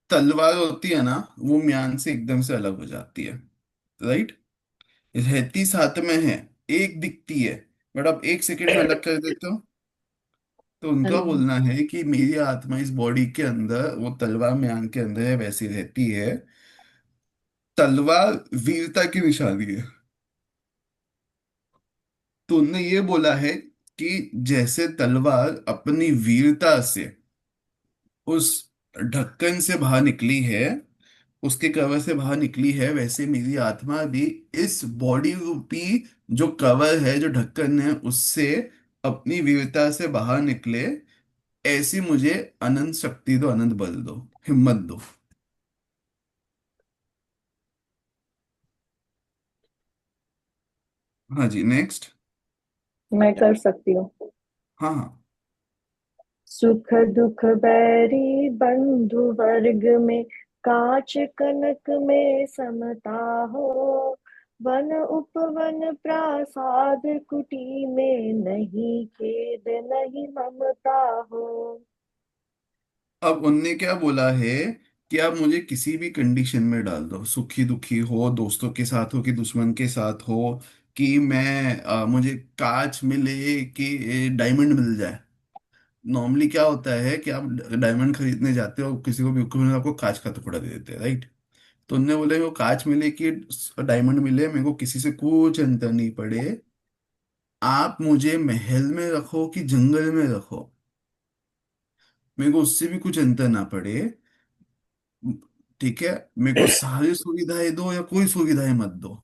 तलवार होती है ना, वो म्यान से एकदम से अलग हो जाती है, राइट। रहती साथ में है, एक दिखती है, बट अब एक सेकंड में अलग कर देते हो। तो हाँ उनका जी। बोलना है कि मेरी आत्मा इस बॉडी के अंदर, वो तलवार म्यान के अंदर है, वैसी रहती है। तलवार वीरता की निशानी है। तो उनने ये बोला है कि जैसे तलवार अपनी वीरता से उस ढक्कन से बाहर निकली है, उसके कवर से बाहर निकली है, वैसे मेरी आत्मा भी इस बॉडी रूपी जो कवर है, जो ढक्कन है, उससे अपनी वीरता से बाहर निकले। ऐसी मुझे अनंत शक्ति दो, अनंत बल दो, हिम्मत दो। हाँ जी, नेक्स्ट। मैं कर सकती हूँ। हाँ हाँ। सुख दुख बैरी बंधु वर्ग में, काच कनक में समता हो। वन उपवन प्रासाद कुटी में, नहीं खेद नहीं ममता हो। अब उनने क्या बोला है कि आप मुझे किसी भी कंडीशन में डाल दो, सुखी दुखी हो, दोस्तों के साथ हो कि दुश्मन के साथ हो, कि मैं मुझे कांच मिले कि डायमंड मिल जाए। नॉर्मली क्या होता है कि आप डायमंड खरीदने जाते हो, किसी को भी आपको कांच का टुकड़ा दे देते हैं, राइट। तो उनने बोले वो कांच मिले कि डायमंड मिले, मेरे को किसी से कुछ अंतर नहीं पड़े। आप मुझे महल में रखो कि जंगल में रखो, मेरे को उससे भी कुछ अंतर ना पड़े। ठीक है, मेरे को सारी सुविधाएं दो या कोई सुविधाएं मत दो,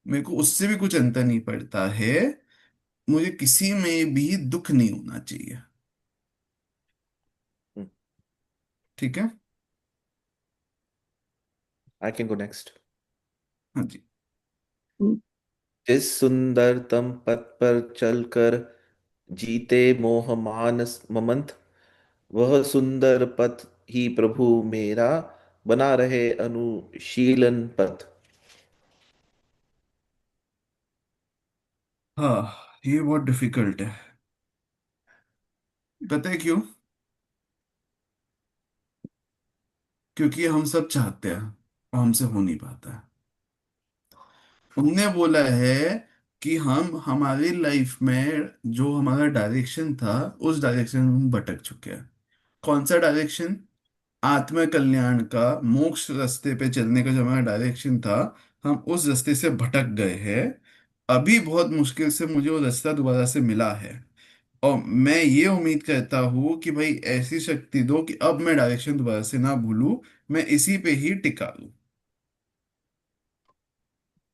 मेरे को उससे भी कुछ अंतर नहीं पड़ता है। मुझे किसी में भी दुख नहीं होना चाहिए। ठीक है। I can go next. हाँ जी। जिस सुंदरतम पथ पर चलकर जीते मोह मानस ममंत, वह सुंदर पथ ही प्रभु मेरा बना रहे अनुशीलन पथ। हाँ, ये बहुत डिफिकल्ट है। पता है क्यों? क्योंकि हम सब चाहते हैं और हमसे हो नहीं पाता है। उनने बोला है कि हम हमारी लाइफ में जो हमारा डायरेक्शन था, उस डायरेक्शन में हम भटक चुके हैं। कौन सा डायरेक्शन? आत्म कल्याण का, मोक्ष रास्ते पे चलने का जो हमारा डायरेक्शन था, हम उस रास्ते से भटक गए हैं। अभी बहुत मुश्किल से मुझे वो रास्ता दोबारा से मिला है, और मैं ये उम्मीद करता हूँ कि भाई ऐसी शक्ति दो कि अब मैं डायरेक्शन दोबारा से ना भूलूं, मैं इसी पे ही टिका लूं।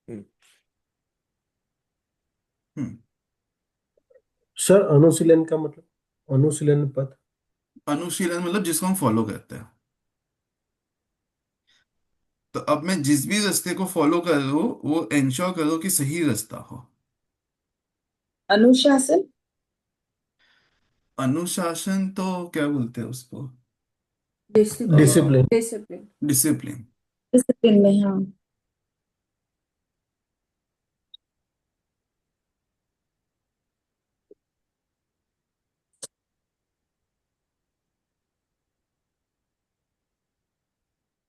हम्म, हम्म। सर अनुशीलन का मतलब, अनुशीलन पद। अनुशीलन मतलब जिसको हम फॉलो करते हैं। तो अब मैं जिस भी रास्ते को फॉलो कर रहा हूँ, वो इंश्योर करो कि सही रास्ता हो। अनुशासन। अनुशासन तो क्या बोलते हैं उसको? डिसिप्लिन। डिसिप्लिन। डिसिप्लिन। डिसिप्लिन में, हाँ।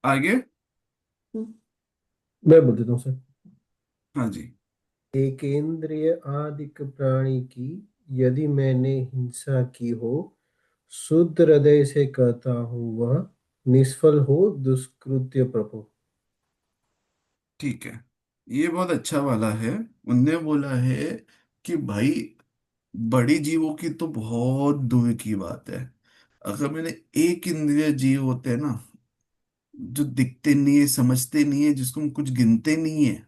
आगे। मैं बोल देता हूँ सर। हाँ जी। एकेंद्रिय आदिक प्राणी की यदि मैंने हिंसा की हो, शुद्ध हृदय से कहता हूँ वह निष्फल हो दुष्कृत्य प्रभु। ठीक है, ये बहुत अच्छा वाला है। उनने बोला है कि भाई बड़ी जीवों की तो बहुत दूर की बात है। अगर मैंने एक इंद्रिय जीव होते हैं ना, जो दिखते नहीं है, समझते नहीं है, जिसको हम कुछ गिनते नहीं है,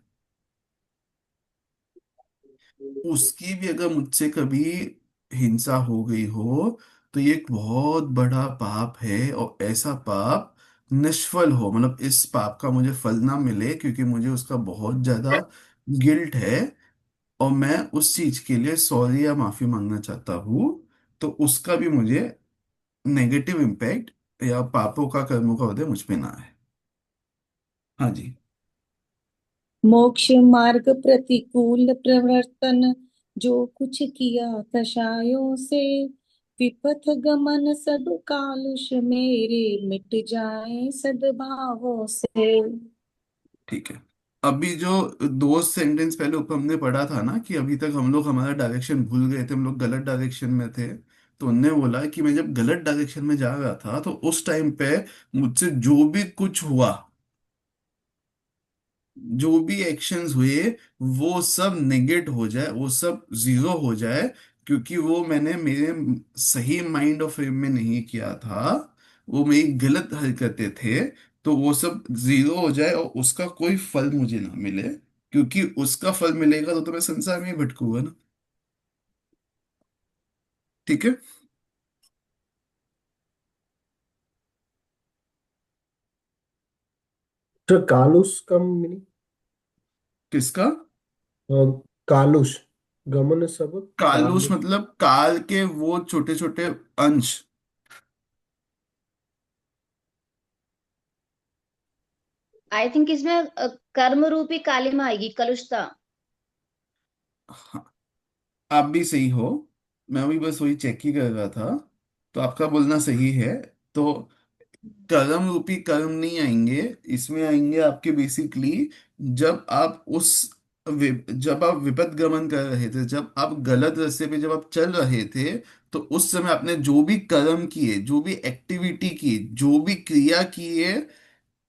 उसकी भी अगर मुझसे कभी हिंसा हो गई हो, तो ये एक बहुत बड़ा पाप है। और ऐसा पाप निष्फल हो, मतलब इस पाप का मुझे फल ना मिले क्योंकि मुझे उसका बहुत ज्यादा गिल्ट है, और मैं उस चीज के लिए सॉरी या माफी मांगना चाहता हूँ, तो उसका भी मुझे नेगेटिव इम्पैक्ट या पापों का, कर्मों का उदय मुझ पे ना है। हाँ जी। मोक्ष मार्ग प्रतिकूल प्रवर्तन, जो कुछ किया कषायों से, विपथ गमन सब कालुष मेरे, मिट जाए सद्भावों से। ठीक है, अभी जो दो सेंटेंस पहले ऊपर हमने पढ़ा था ना, कि अभी तक हम लोग हमारा डायरेक्शन भूल गए थे, हम लोग गलत डायरेक्शन में थे। तो उनने बोला कि मैं जब गलत डायरेक्शन में जा रहा था, तो उस टाइम पे मुझसे जो भी कुछ हुआ, जो भी एक्शंस हुए, वो सब नेगेट हो जाए, वो सब जीरो हो जाए, क्योंकि वो मैंने मेरे सही माइंड ऑफ फ्रेम में नहीं किया था, वो मेरी गलत हरकतें थे। तो वो सब जीरो हो जाए और उसका कोई फल मुझे ना मिले, क्योंकि उसका फल मिलेगा तो मैं संसार में ही भटकूंगा ना। ठीक है। तो कालुष का मीनिंग? किसका? कालुष, गमन सब कालुष काल। मतलब काल के वो छोटे छोटे अंश। आई थिंक इसमें कर्म रूपी कालिमा आएगी, कलुषता। हाँ, आप भी सही हो। मैं भी बस वही चेक ही कर रहा था। तो आपका बोलना सही है। तो कर्म रूपी कर्म नहीं आएंगे, इसमें आएंगे आपके बेसिकली, जब आप उस जब आप विपथ गमन कर रहे थे, जब आप गलत रास्ते पे जब आप चल रहे थे, तो उस समय आपने जो भी कर्म किए, जो भी एक्टिविटी की, जो भी क्रिया की है,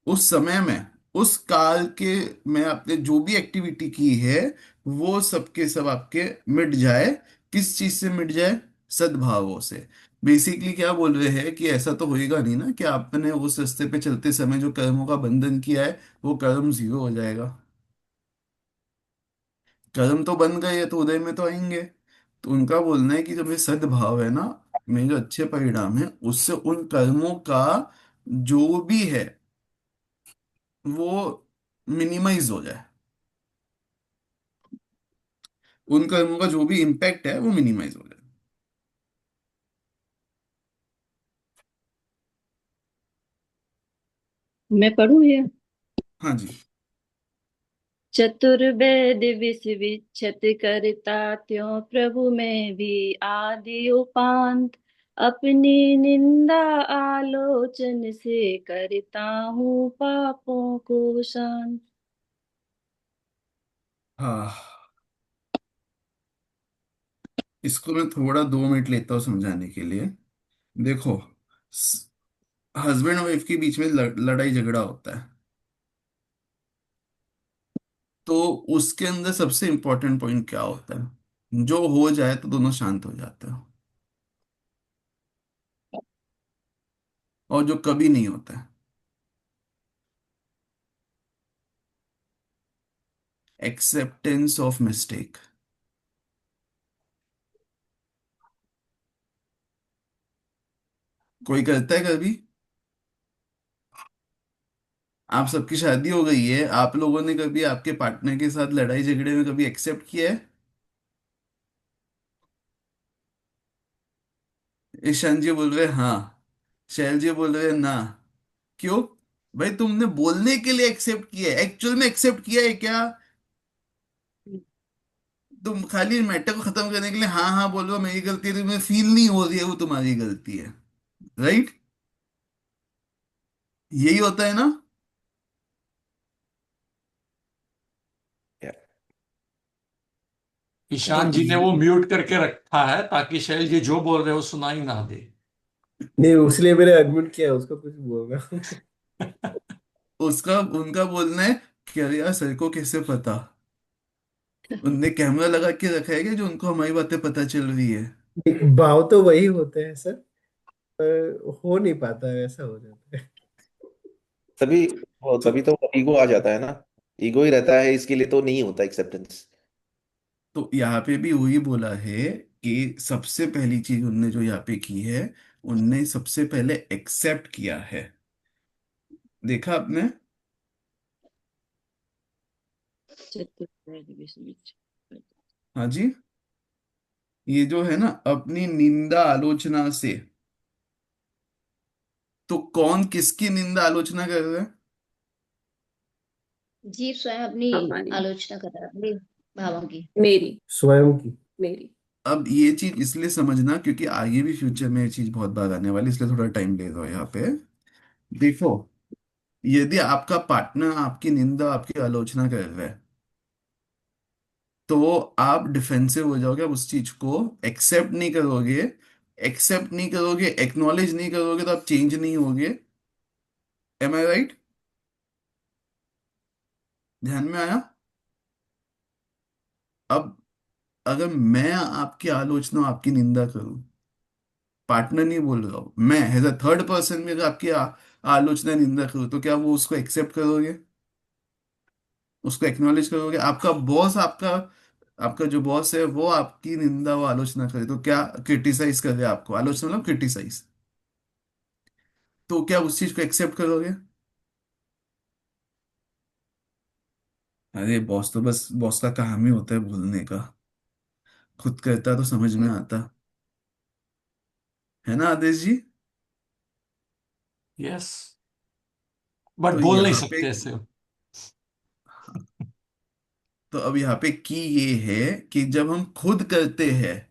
उस समय में, उस काल के में आपने जो भी एक्टिविटी की है, वो सब के सब आपके मिट जाए। किस चीज से मिट जाए? सद्भावों से। बेसिकली क्या बोल रहे हैं कि ऐसा तो होएगा नहीं ना कि आपने उस रास्ते पे चलते समय जो कर्मों का बंधन किया है, वो कर्म जीरो हो जाएगा। कर्म तो बन गए हैं, तो उदय में तो आएंगे। तो उनका बोलना है कि जब ये सद्भाव है ना, में जो अच्छे परिणाम है, उससे उन कर्मों का जो भी है वो मिनिमाइज हो जाए, उन कर्मों का जो भी इम्पैक्ट है वो मिनिमाइज हो जाए। मैं पढ़ूँ ये? हाँ जी। चतुर्वेद विष विच्छत करता, त्यों प्रभु में भी आदि उपांत, अपनी निंदा आलोचन से करता हूँ पापों को शांत। हाँ, इसको मैं थोड़ा 2 मिनट लेता हूँ समझाने के लिए। देखो, हस्बैंड वाइफ के बीच में लड़ाई झगड़ा होता है, तो उसके अंदर सबसे इंपॉर्टेंट पॉइंट क्या होता है? जो हो जाए तो दोनों शांत हो जाते हैं, और जो कभी नहीं होता है, एक्सेप्टेंस ऑफ मिस्टेक। कोई करता है कभी? आप सबकी शादी हो गई है, आप लोगों ने कभी आपके पार्टनर के साथ लड़ाई झगड़े में कभी एक्सेप्ट किया है? ईशान जी बोल रहे हाँ, शैल जी बोल रहे ना। क्यों? भाई तुमने बोलने के लिए एक्सेप्ट किया है, एक्चुअल में एक्सेप्ट किया है क्या? तुम खाली मैटर को खत्म करने के लिए हाँ हाँ बोल रहे हो मेरी गलती है, तुम्हें फील नहीं हो रही है वो तुम्हारी गलती है। राइट? यही होता है ना? Yeah. तो ईशान जी ने वो म्यूट करके रखा है ताकि शैल जी जो बोल रहे हो सुनाई ना दे। नहीं, उसलिए मैंने अनम्यूट किया, उसको कुछ बोलना। उसका उनका बोलना है कि अरे यार सर को कैसे पता, उनने कैमरा लगा के रखा है कि जो उनको हमारी बातें पता चल रही है। भाव तो वही होते हैं सर, पर हो नहीं पाता है, ऐसा हो जाता है। तभी तो तभी तो ईगो आ जाता है ना। ईगो ही रहता है, इसके लिए तो नहीं होता एक्सेप्टेंस। यहाँ पे भी वही बोला है कि सबसे पहली चीज उनने जो यहाँ पे की है, उनने सबसे पहले एक्सेप्ट किया है। देखा आपने? हाँ जी। ये जो है ना अपनी निंदा आलोचना से, तो कौन किसकी निंदा आलोचना कर रहा है? जीव स्वयं अपनी हमारी, आलोचना कर रहा है अपने भावों की। मेरी, स्वयं की। मेरी। अब ये चीज इसलिए समझना क्योंकि आगे भी फ्यूचर में ये चीज बहुत बार आने वाली, इसलिए थोड़ा टाइम ले रहा हूँ यहाँ पे। देखो, यदि आपका पार्टनर आपकी निंदा आपकी आलोचना कर रहा है, तो आप डिफेंसिव हो जाओगे, आप उस चीज को एक्सेप्ट नहीं करोगे। एक्सेप्ट नहीं करोगे, एक्नॉलेज नहीं करोगे, तो आप चेंज नहीं होगे। एम आई राइट? ध्यान में आया? अब अगर मैं आपकी आलोचना आपकी निंदा करूं, पार्टनर नहीं बोल रहा हूं, मैं एज अ थर्ड पर्सन में अगर आपकी आलोचना निंदा करूं, तो क्या वो उसको एक्सेप्ट करोगे? उसको एक्नॉलेज करोगे? आपका बॉस, आपका आपका जो बॉस है वो आपकी निंदा वो आलोचना करे, तो क्या क्रिटिसाइज करे आपको, आलोचना मतलब क्रिटिसाइज, तो क्या उस चीज को एक्सेप्ट करोगे? अरे बॉस तो बस बॉस का काम ही होता है बोलने का, खुद करता तो समझ में आता। है ना आदेश जी? यस, बट तो बोल नहीं यहाँ पे, सकते ऐसे। तो अब यहाँ पे की ये है कि जब हम खुद करते हैं,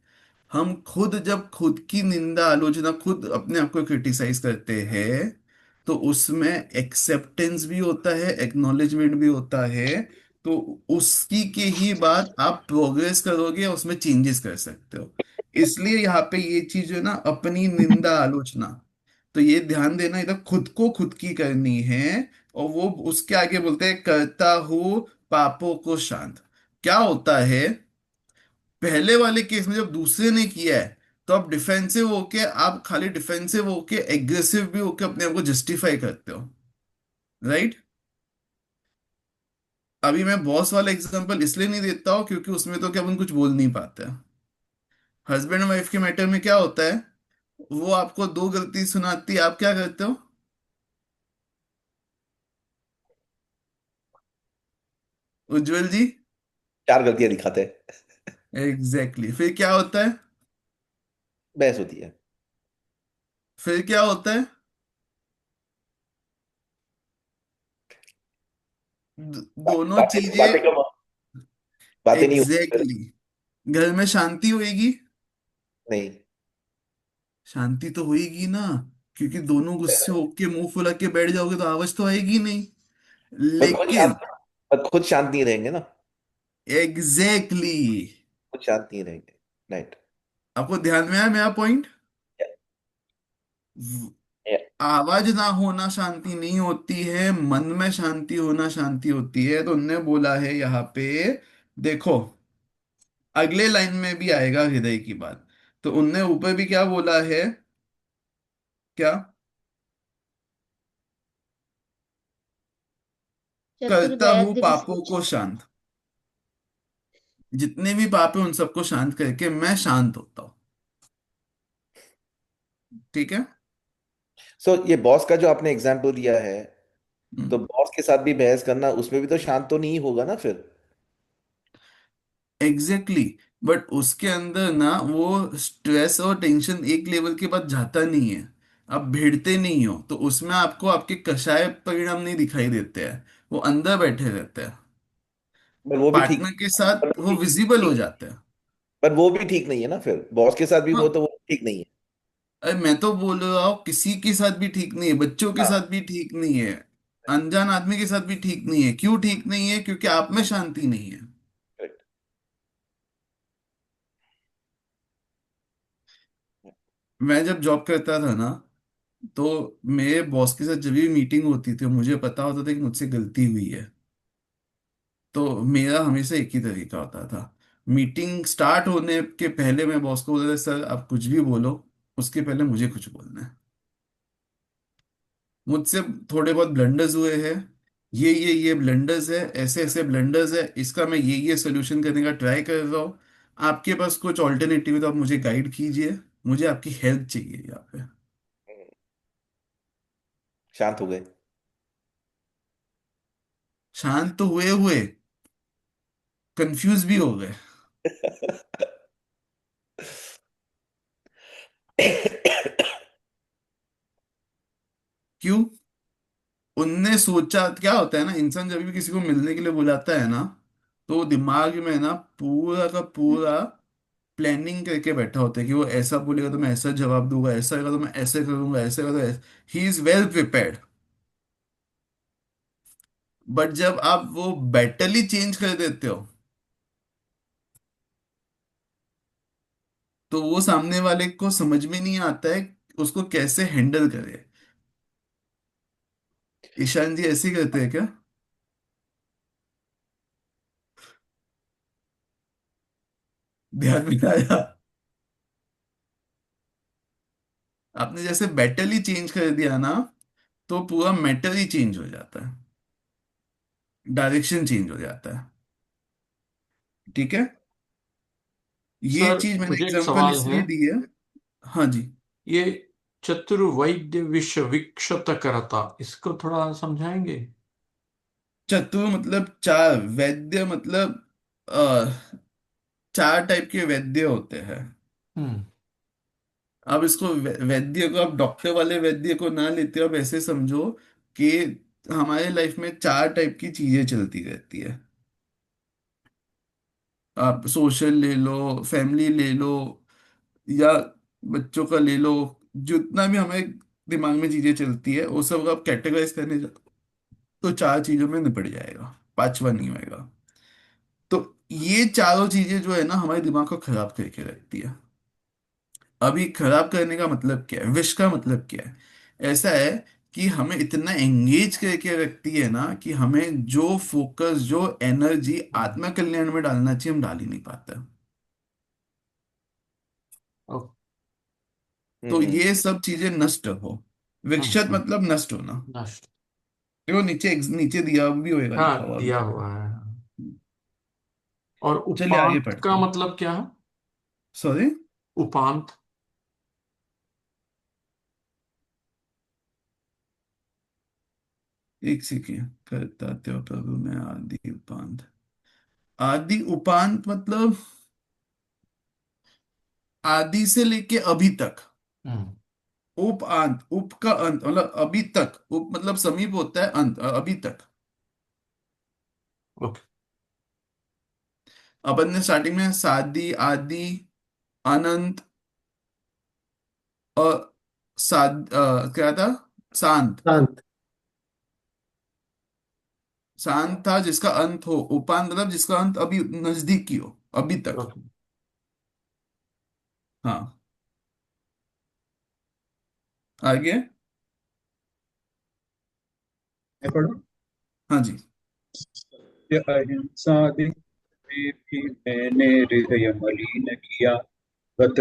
हम खुद जब खुद की निंदा आलोचना खुद अपने आप को क्रिटिसाइज करते हैं, तो उसमें एक्सेप्टेंस भी होता है, एक्नॉलेजमेंट भी होता है। तो उसकी के ही बाद आप प्रोग्रेस करोगे, उसमें चेंजेस कर सकते हो। इसलिए यहाँ पे ये चीज है ना, अपनी निंदा आलोचना, तो ये ध्यान देना, इधर खुद को खुद की करनी है। और वो उसके आगे बोलते हैं करता हूँ पापों को शांत। क्या होता है, पहले वाले केस में जब दूसरे ने किया है, तो आप डिफेंसिव होके, आप खाली डिफेंसिव होके एग्रेसिव भी होके अपने आप को जस्टिफाई करते हो। राइट? अभी मैं बॉस वाला एग्जांपल इसलिए नहीं देता हूँ क्योंकि उसमें तो क्या अपन कुछ बोल नहीं पाते हैं। हस्बैंड वाइफ के मैटर में क्या होता है, वो आपको दो गलती सुनाती है, आप क्या करते हो? उज्जवल जी? चार गलतियां दिखाते हैं। एग्जैक्टली फिर क्या होता है? बहस होती है। फिर क्या होता है? दोनों बातें बातें चीजें, कम, बातें नहीं होती फिर। एग्जैक्टली घर में शांति होएगी। नहीं। शांति तो होएगी ना, क्योंकि दोनों गुस्से होके मुंह फुला के बैठ जाओगे तो आवाज तो आएगी नहीं। पर खुद लेकिन शांत पर खुद शांत नहीं रहेंगे ना। एग्जैक्टली exactly, खुद शांत नहीं रहेंगे। राइट। आपको ध्यान में आया मेरा पॉइंट? आवाज ना होना शांति नहीं होती है, मन में शांति होना शांति होती है। तो उनने बोला है यहाँ पे, देखो अगले लाइन में भी आएगा हृदय की बात। तो उनने ऊपर भी क्या बोला है, क्या? करता हूं चतुर्वेद पापों विसूच। को शांत, जितने भी पाप है उन सबको शांत करके मैं शांत होता हूं। ठीक है? सो ये बॉस का जो आपने एग्जाम्पल दिया है, तो हम्म। बॉस के साथ भी बहस करना, उसमें भी तो शांत तो नहीं होगा ना फिर। Exactly exactly. बट उसके अंदर ना वो स्ट्रेस और टेंशन एक लेवल के बाद जाता नहीं है। आप भिड़ते नहीं हो तो उसमें आपको आपके कषाय परिणाम नहीं दिखाई देते हैं, वो अंदर बैठे रहते हैं। पर वो भी ठीक पार्टनर के साथ वो विजिबल हो जाते हैं। पर वो भी ठीक नहीं है ना, फिर बॉस के साथ भी हाँ, हो तो वो ठीक नहीं है। अरे मैं तो बोल रहा हूँ किसी के साथ भी ठीक नहीं है, बच्चों के हाँ। साथ भी ठीक नहीं है, अनजान आदमी के साथ भी ठीक नहीं है। क्यों ठीक नहीं है? क्योंकि आप में शांति नहीं है। करेक्ट। मैं जब जॉब करता था ना, तो मेरे बॉस के साथ जब भी मीटिंग होती थी मुझे पता होता था कि मुझसे गलती हुई है। तो मेरा हमेशा एक ही तरीका होता था। मीटिंग स्टार्ट होने के पहले मैं बॉस को बोलता था, सर आप कुछ भी बोलो, उसके पहले मुझे कुछ बोलना है। मुझसे थोड़े बहुत ब्लंडर्स हुए हैं, ये ब्लंडर्स है, ऐसे ऐसे ब्लंडर्स है, इसका मैं ये सोल्यूशन करने का ट्राई कर रहा हूँ। आपके पास कुछ ऑल्टरनेटिव है तो आप मुझे गाइड कीजिए, मुझे आपकी हेल्प चाहिए यहाँ पे। शांत हो गए। शांत तो हुए हुए, कंफ्यूज भी हो गए। क्यों? उनने सोचा, क्या होता है ना, इंसान जब भी किसी को मिलने के लिए बुलाता है ना, तो वो दिमाग में ना पूरा का पूरा प्लानिंग करके बैठा होता है कि वो ऐसा बोलेगा तो मैं ऐसा जवाब दूंगा, ऐसा करेगा तो मैं ऐसे करूंगा, ऐसे करूंगा। He is well prepared. But जब आप वो बैटल ही चेंज कर देते हो, तो वो सामने वाले को समझ में नहीं आता है उसको कैसे हैंडल करे। ईशान जी ऐसे ही करते हैं क्या? ध्यान में आया? आपने जैसे बैटल ही चेंज कर दिया ना, तो पूरा मैटर ही चेंज हो जाता है, डायरेक्शन चेंज हो जाता है। ठीक है, ये सर चीज मैंने मुझे एक एग्जांपल सवाल है। इसलिए दी है। हाँ जी। ये चतुर्वैद्य विष विक्षत करता, इसको थोड़ा समझाएंगे? चतुर मतलब चार, वैद्य मतलब चार टाइप के वैद्य होते हैं। हम्म। अब इसको वैद्य को आप डॉक्टर वाले वैद्य को ना लेते हो, आप ऐसे समझो कि हमारे लाइफ में चार टाइप की चीजें चलती रहती है। आप सोशल ले लो, फैमिली ले लो, या बच्चों का ले लो। जितना भी हमें दिमाग में चीजें चलती है वो सब आप कैटेगराइज करने जाओ तो चार चीजों में निपट जाएगा, पांचवा नहीं होएगा। तो ये चारों चीजें जो है ना हमारे दिमाग को खराब करके रखती है। अभी खराब करने का मतलब क्या है, विश का मतलब क्या है? ऐसा है कि हमें इतना एंगेज करके रखती है ना कि हमें जो फोकस, जो एनर्जी हम्म। आत्म कल्याण में डालना चाहिए हम डाल ही नहीं पाते। ओ, तो हम्म। ये सब चीजें नष्ट हो। विकसित हम्म। मतलब नष्ट होना। नष्ट। देखो नीचे नीचे दिया भी होएगा, लिखा हाँ हुआ भी। दिया हुआ है। और चलिए आगे उपांत पढ़ते का हैं। मतलब क्या है? सॉरी। उपांत। एक सेकेंड, करता त्यो प्रभु में आदि उपांत। आदि उपांत मतलब आदि से लेके अभी तक। हम्म। उप अंत, उप का अंत मतलब अभी तक, उप मतलब समीप होता है, अंत अभी तक। ओके। अपन ने स्टार्टिंग में सादी, आदि, अनंत और क्या था? शांत। शांत। शांत था जिसका अंत हो, उपांत मतलब जिसका अंत अभी नजदीक की हो, अभी तक। ओके। हाँ, आगे। मैं पढ़ूं? हाँ जी। सत्य अहिंसा दिख में भी मैंने हृदय मलिन किया, गत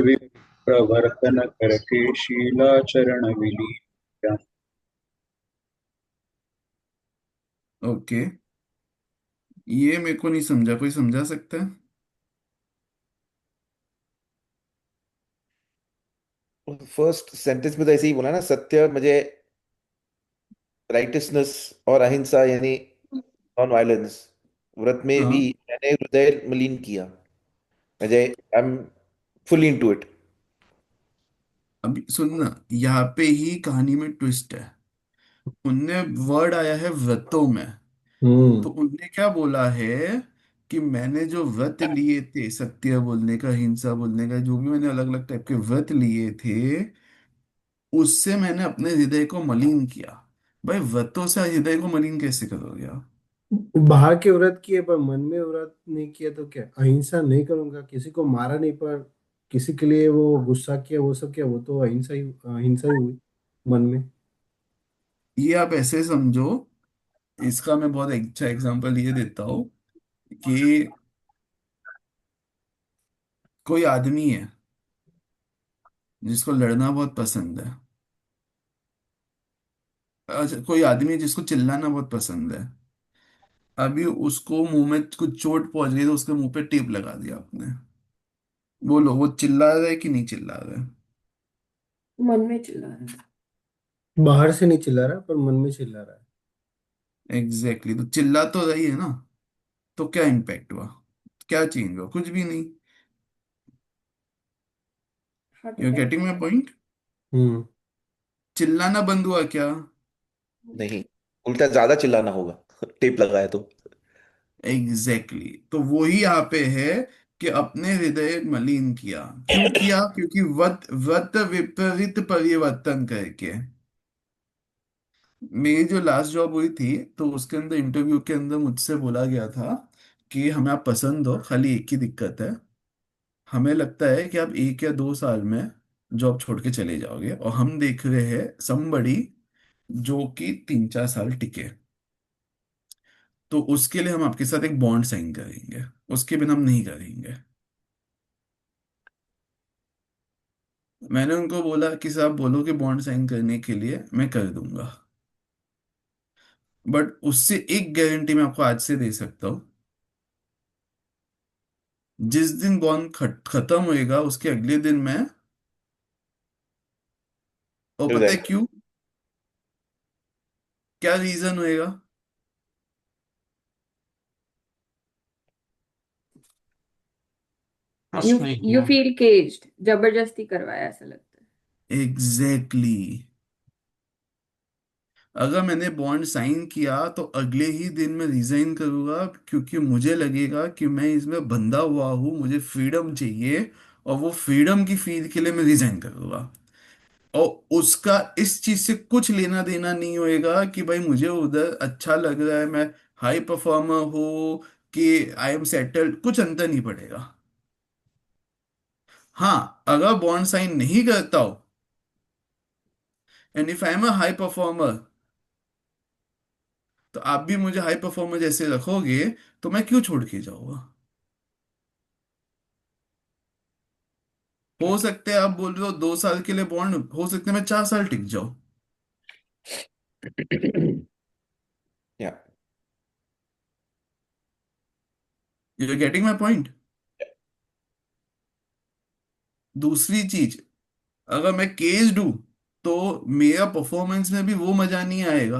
प्रवर्तन करके शीलाचरण विलीन किया। ओके, ये मेरे को नहीं समझा, कोई समझा सकता है? फर्स्ट सेंटेंस में तो ऐसे ही बोला ना, सत्य मुझे, राइटियसनेस और अहिंसा यानी नॉन वायलेंस, व्रत में भी हाँ। मैंने हृदय मलिन किया। Ajay, I am fully into it. अभी सुनना, यहाँ पे ही कहानी में ट्विस्ट है। उनने वर्ड आया है व्रतों में। हम्म। तो उनने क्या बोला है कि मैंने जो व्रत लिए थे, सत्य बोलने का, हिंसा बोलने का, जो भी मैंने अलग अलग टाइप के व्रत लिए थे, उससे मैंने अपने हृदय को मलिन किया। भाई व्रतों से हृदय को मलिन कैसे करोगे आप? बाहर के व्रत किए पर मन में व्रत नहीं किया तो क्या? अहिंसा नहीं करूंगा, किसी को मारा नहीं पर किसी के लिए वो गुस्सा किया, वो सब किया, वो तो अहिंसा ही हुई मन में। ये आप ऐसे समझो, इसका मैं बहुत अच्छा एग्जांपल ये देता हूँ कि कोई आदमी है जिसको लड़ना बहुत पसंद है। अच्छा, कोई आदमी है जिसको चिल्लाना बहुत पसंद है। अभी उसको मुंह में कुछ चोट पहुंच गई तो उसके मुंह पे टेप लगा दिया आपने। बोलो, वो चिल्ला रहा है कि नहीं चिल्ला रहा है? मन में चिल्ला रहा है। बाहर से नहीं चिल्ला रहा पर मन में चिल्ला रहा है। एग्जैक्टली तो चिल्ला तो रही है ना। तो क्या इम्पैक्ट हुआ? क्या चेंज हुआ? कुछ भी नहीं। Heart you attack. Getting my point? Hmm. चिल्लाना बंद हुआ क्या? नहीं, उल्टा ज्यादा चिल्लाना होगा टेप लगाए तो। एग्जैक्टली तो वही यहाँ पे है कि अपने हृदय मलिन किया। क्यों किया? क्योंकि वत वत विपरीत परिवर्तन करके। मेरी जो लास्ट जॉब हुई थी, तो उसके अंदर इंटरव्यू के अंदर मुझसे बोला गया था कि हमें आप पसंद हो, खाली एक ही दिक्कत है, हमें लगता है कि आप 1 या 2 साल में जॉब छोड़ के चले जाओगे, और हम देख रहे हैं समबड़ी जो कि 3 4 साल टिके। तो उसके लिए हम आपके साथ एक बॉन्ड साइन करेंगे, उसके बिना हम नहीं करेंगे। मैंने उनको बोला कि साहब बोलो कि बॉन्ड साइन करने के लिए मैं कर दूंगा, बट उससे एक गारंटी मैं आपको आज से दे सकता हूँ, जिस दिन बॉन्ड खत्म होएगा उसके अगले दिन मैं, और पता है रिजाइन। क्यों? क्या रीजन होएगा? यू ट्रस्ट नहीं यू किया। फील केज्ड, जबरदस्ती करवाया ऐसा लगता है। Exactly exactly। अगर मैंने बॉन्ड साइन किया तो अगले ही दिन मैं रिजाइन करूंगा, क्योंकि मुझे लगेगा कि मैं इसमें बंधा हुआ हूँ, मुझे फ्रीडम चाहिए, और वो फ्रीडम की फील के लिए मैं रिजाइन करूंगा। और उसका इस चीज से कुछ लेना देना नहीं होएगा कि भाई मुझे उधर अच्छा लग रहा है, मैं हाई परफॉर्मर हो कि आई एम सेटल्ड, कुछ अंतर नहीं पड़ेगा। हाँ, अगर बॉन्ड साइन नहीं करता हो, and if I am a high performer, तो आप भी मुझे हाई परफॉर्मर जैसे रखोगे, तो मैं क्यों छोड़ के जाऊंगा? हो सकते हैं आप बोल रहे हो 2 साल के लिए बॉन्ड, हो सकते हैं मैं 4 साल टिक जाऊं। या। You are getting my point? दूसरी चीज, अगर मैं केस्ड हूं तो मेरा परफॉर्मेंस में भी वो मजा नहीं आएगा।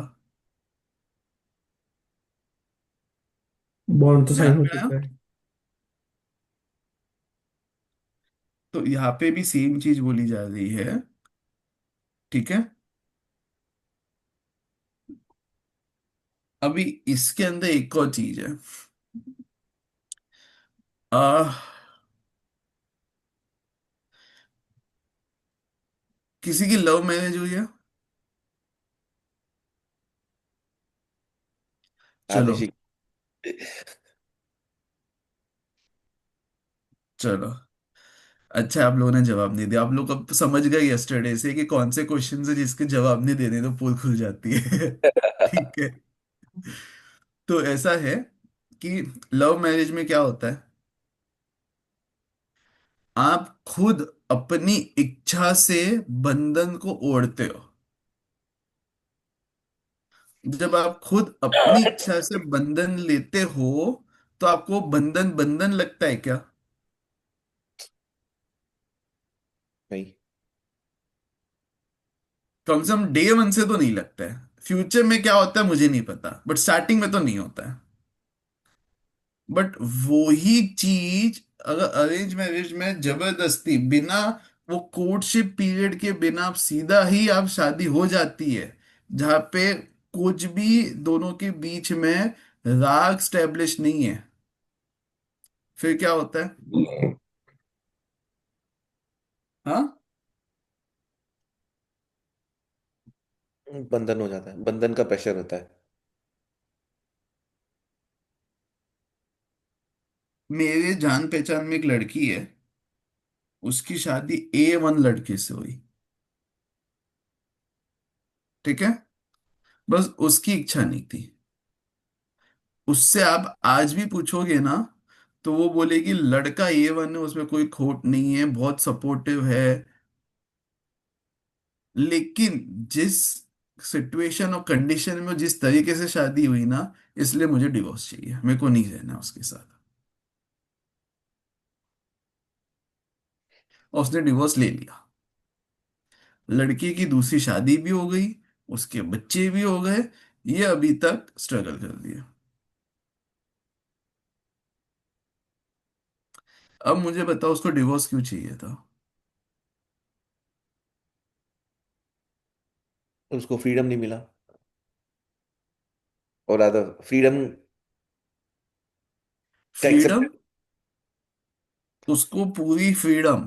बॉन्ड तो साइन ध्यान हो में आया? चुका है। तो यहाँ पे भी सेम चीज बोली जा रही है। ठीक है। अभी इसके अंदर एक और चीज है। आ, किसी की लव मैरिज हुई है? चलो। आतिशी। चलो। अच्छा, आप लोगों ने जवाब नहीं दिया। आप लोग अब समझ गए यस्टरडे से कि कौन से क्वेश्चन है जिसके जवाब नहीं देने तो पोल खुल जाती है। ठीक है। तो ऐसा है कि लव मैरिज में क्या होता है, आप खुद अपनी इच्छा से बंधन को ओढ़ते हो। जब आप खुद अपनी इच्छा से बंधन लेते हो, तो आपको बंधन बंधन लगता है क्या? नहीं। कम से कम डे 1 से तो नहीं लगता है। फ्यूचर में क्या होता है मुझे नहीं पता, बट स्टार्टिंग में तो नहीं होता है। बट वो ही चीज अगर अरेंज मैरिज में जबरदस्ती बिना वो कोर्टशिप पीरियड के बिना आप सीधा ही आप शादी हो जाती है, जहाँ पे कुछ भी दोनों के बीच में राग स्टैब्लिश नहीं है, फिर क्या होता है? हाँ, बंधन हो जाता है, बंधन का प्रेशर होता है। मेरे जान पहचान में एक लड़की है, उसकी शादी A1 लड़के से हुई। ठीक है, बस उसकी इच्छा नहीं थी। उससे आप आज भी पूछोगे ना, तो वो बोलेगी लड़का A1 है, उसमें कोई खोट नहीं है, बहुत सपोर्टिव है। लेकिन जिस सिचुएशन और कंडीशन में जिस तरीके से शादी हुई ना, इसलिए मुझे डिवोर्स चाहिए, मेरे को नहीं रहना उसके साथ। और उसने डिवोर्स ले लिया। लड़की की दूसरी शादी भी हो गई, उसके बच्चे भी हो गए, ये अभी तक स्ट्रगल कर रही है। अब मुझे बताओ उसको डिवोर्स क्यों चाहिए था? उसको फ्रीडम नहीं मिला, और अदर फ्रीडम का एक्सेप्ट। फ्रीडम, उसको पूरी फ्रीडम,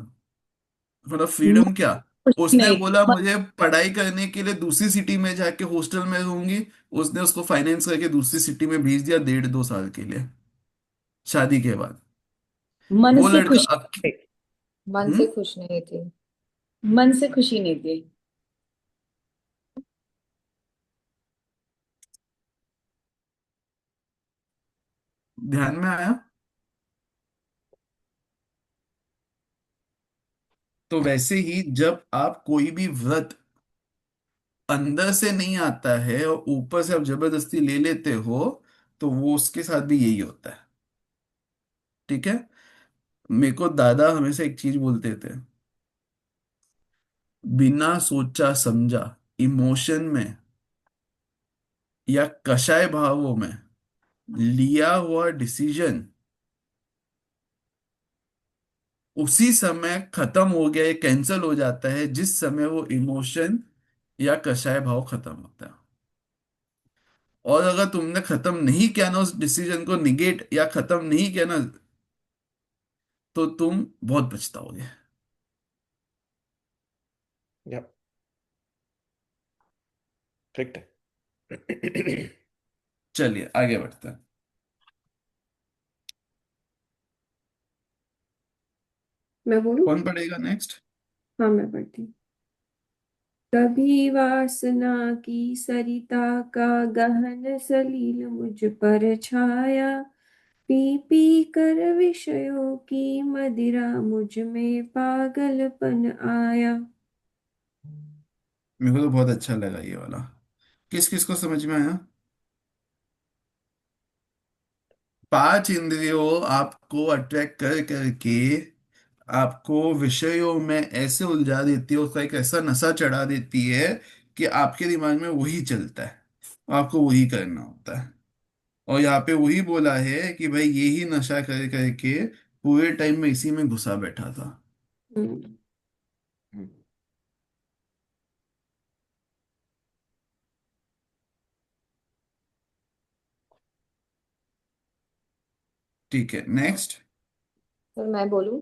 मतलब मन फ्रीडम क्या? कुछ उसने नहीं बोला मन, मुझे पढ़ाई करने के लिए दूसरी सिटी में जाके हॉस्टल में रहूंगी। उसने उसको फाइनेंस करके दूसरी सिटी में भेज दिया 1.5-2 साल के लिए, शादी के बाद। मन वो से लड़का खुशी नहीं मन हम्म, से खुश नहीं थी। थी, मन से खुशी नहीं थी। ध्यान में आया? तो वैसे ही जब आप कोई भी व्रत अंदर से नहीं आता है और ऊपर से आप जबरदस्ती ले लेते हो, तो वो उसके साथ भी यही होता है। ठीक है, मेरे को दादा हमेशा एक चीज बोलते थे, बिना सोचा समझा इमोशन में या कषाय भावों में लिया हुआ डिसीजन उसी समय खत्म हो गया या कैंसिल हो जाता है जिस समय वो इमोशन या कषाय भाव खत्म होता है। और अगर तुमने खत्म नहीं किया ना उस डिसीजन को, निगेट या खत्म नहीं किया ना, तो तुम बहुत पछताओगे। या करेक्ट है। चलिए आगे बढ़ते हैं। मैं बोलूं? कौन पढ़ेगा नेक्स्ट? हाँ, मैं पढ़ती हूँ। कभी वासना की सरिता का गहन सलील मुझ पर छाया, पी पी कर विषयों की मदिरा मुझ में पागलपन आया। मेरे को तो बहुत अच्छा लगा ये वाला। किस किस को समझ में आया? 5 इंद्रियों आपको अट्रैक्ट कर करके आपको विषयों में ऐसे उलझा देती है, उसका एक ऐसा नशा चढ़ा देती है कि आपके दिमाग में वही चलता है, आपको वही करना होता है। और यहाँ पे वही बोला है कि भाई यही नशा कर करके पूरे टाइम में इसी में घुसा बैठा था। हम्म। ठीक है, नेक्स्ट। फिर मैं बोलूं।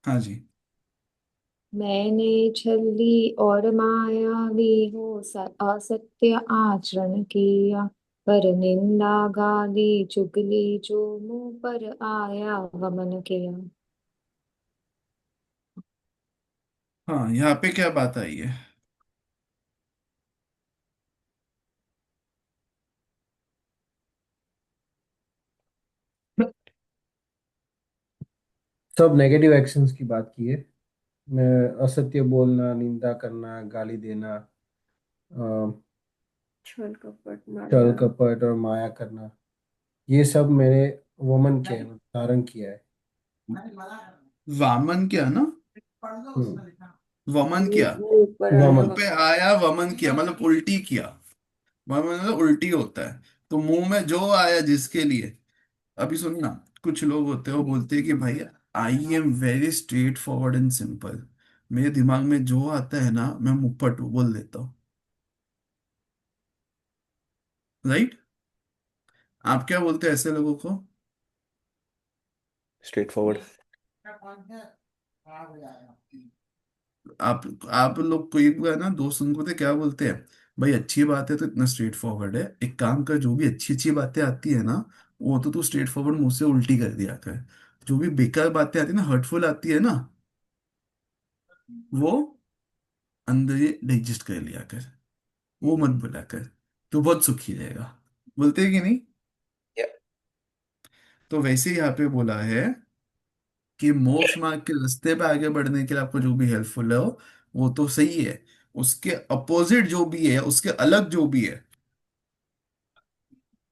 हाँ जी। मैंने छली और मायावी हो असत्य आचरण किया, पर निंदा गाली चुगली जो मुंह पर आया वमन किया। हाँ, यहाँ पे क्या बात आई है? सब नेगेटिव एक्शंस की बात की है। मैं असत्य बोलना, निंदा करना, गाली देना, छल कपट छल माया। कपट और माया करना, ये सब मैंने वमन किया है, धारण किया है। वामन क्या ना? हम्म। वमन क्या? मुंह ऊपर आया मुंह वमन। पे आया वमन किया, मतलब उल्टी किया। वमन मतलब उल्टी होता है। तो मुंह में जो आया जिसके लिए। अभी सुन ना, कुछ लोग होते हैं वो बोलते हैं कि भाई I am very straight forward and simple. मेरे दिमाग में जो आता है ना, मैं मुंह पर बोल देता हूँ। राइट? आप क्या बोलते हैं ऐसे लोगों को? Straight forward. आप लोग कोई भी है ना, दोस्त उनको तो क्या बोलते हैं? भाई अच्छी बात है तो इतना स्ट्रेट फॉरवर्ड है, एक काम कर, जो भी अच्छी अच्छी बातें आती है ना, वो तो तू स्ट्रेट फॉरवर्ड मुंह से उल्टी कर दिया कर। जो भी बेकार बातें आती है ना, हर्टफुल आती है ना, वो अंदर ही डाइजेस्ट कर लिया कर, वो मत बोला कर। तू बहुत सुखी रहेगा। बोलते हैं कि नहीं? या तो वैसे ही यहाँ पे बोला है कि मोक्ष मार्ग के रास्ते पे आगे बढ़ने के लिए आपको जो भी हेल्पफुल है वो तो सही है, उसके अपोजिट जो भी है, उसके अलग जो भी है,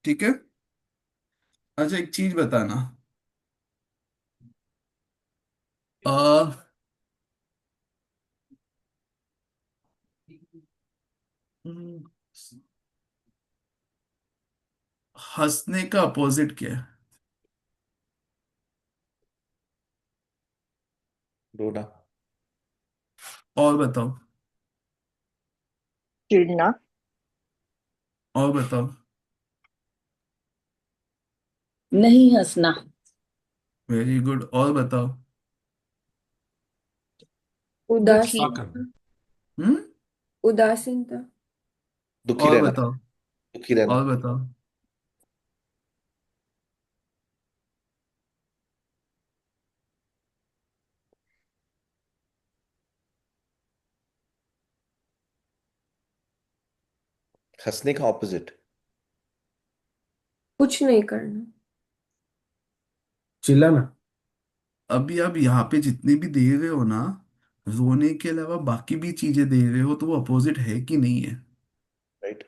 ठीक है। अच्छा एक चीज बताना, आ, हम्म, हंसने का अपोजिट क्या है? रोना। और बताओ। चिढ़ना। और बताओ। नहीं हंसना। वेरी गुड, और बताओ। उदासीन। गुस्सा करना। हम्म। उदासीनता। दुखी और रहना। बताओ। दुखी रहना। और बताओ। हंसने का ऑपोजिट। कुछ नहीं करना। चिल्लाना। अभी आप यहाँ पे जितने भी दे रहे हो ना, रोने के अलावा बाकी भी चीजें दे रहे हो, तो वो अपोजिट है कि नहीं है? राइट।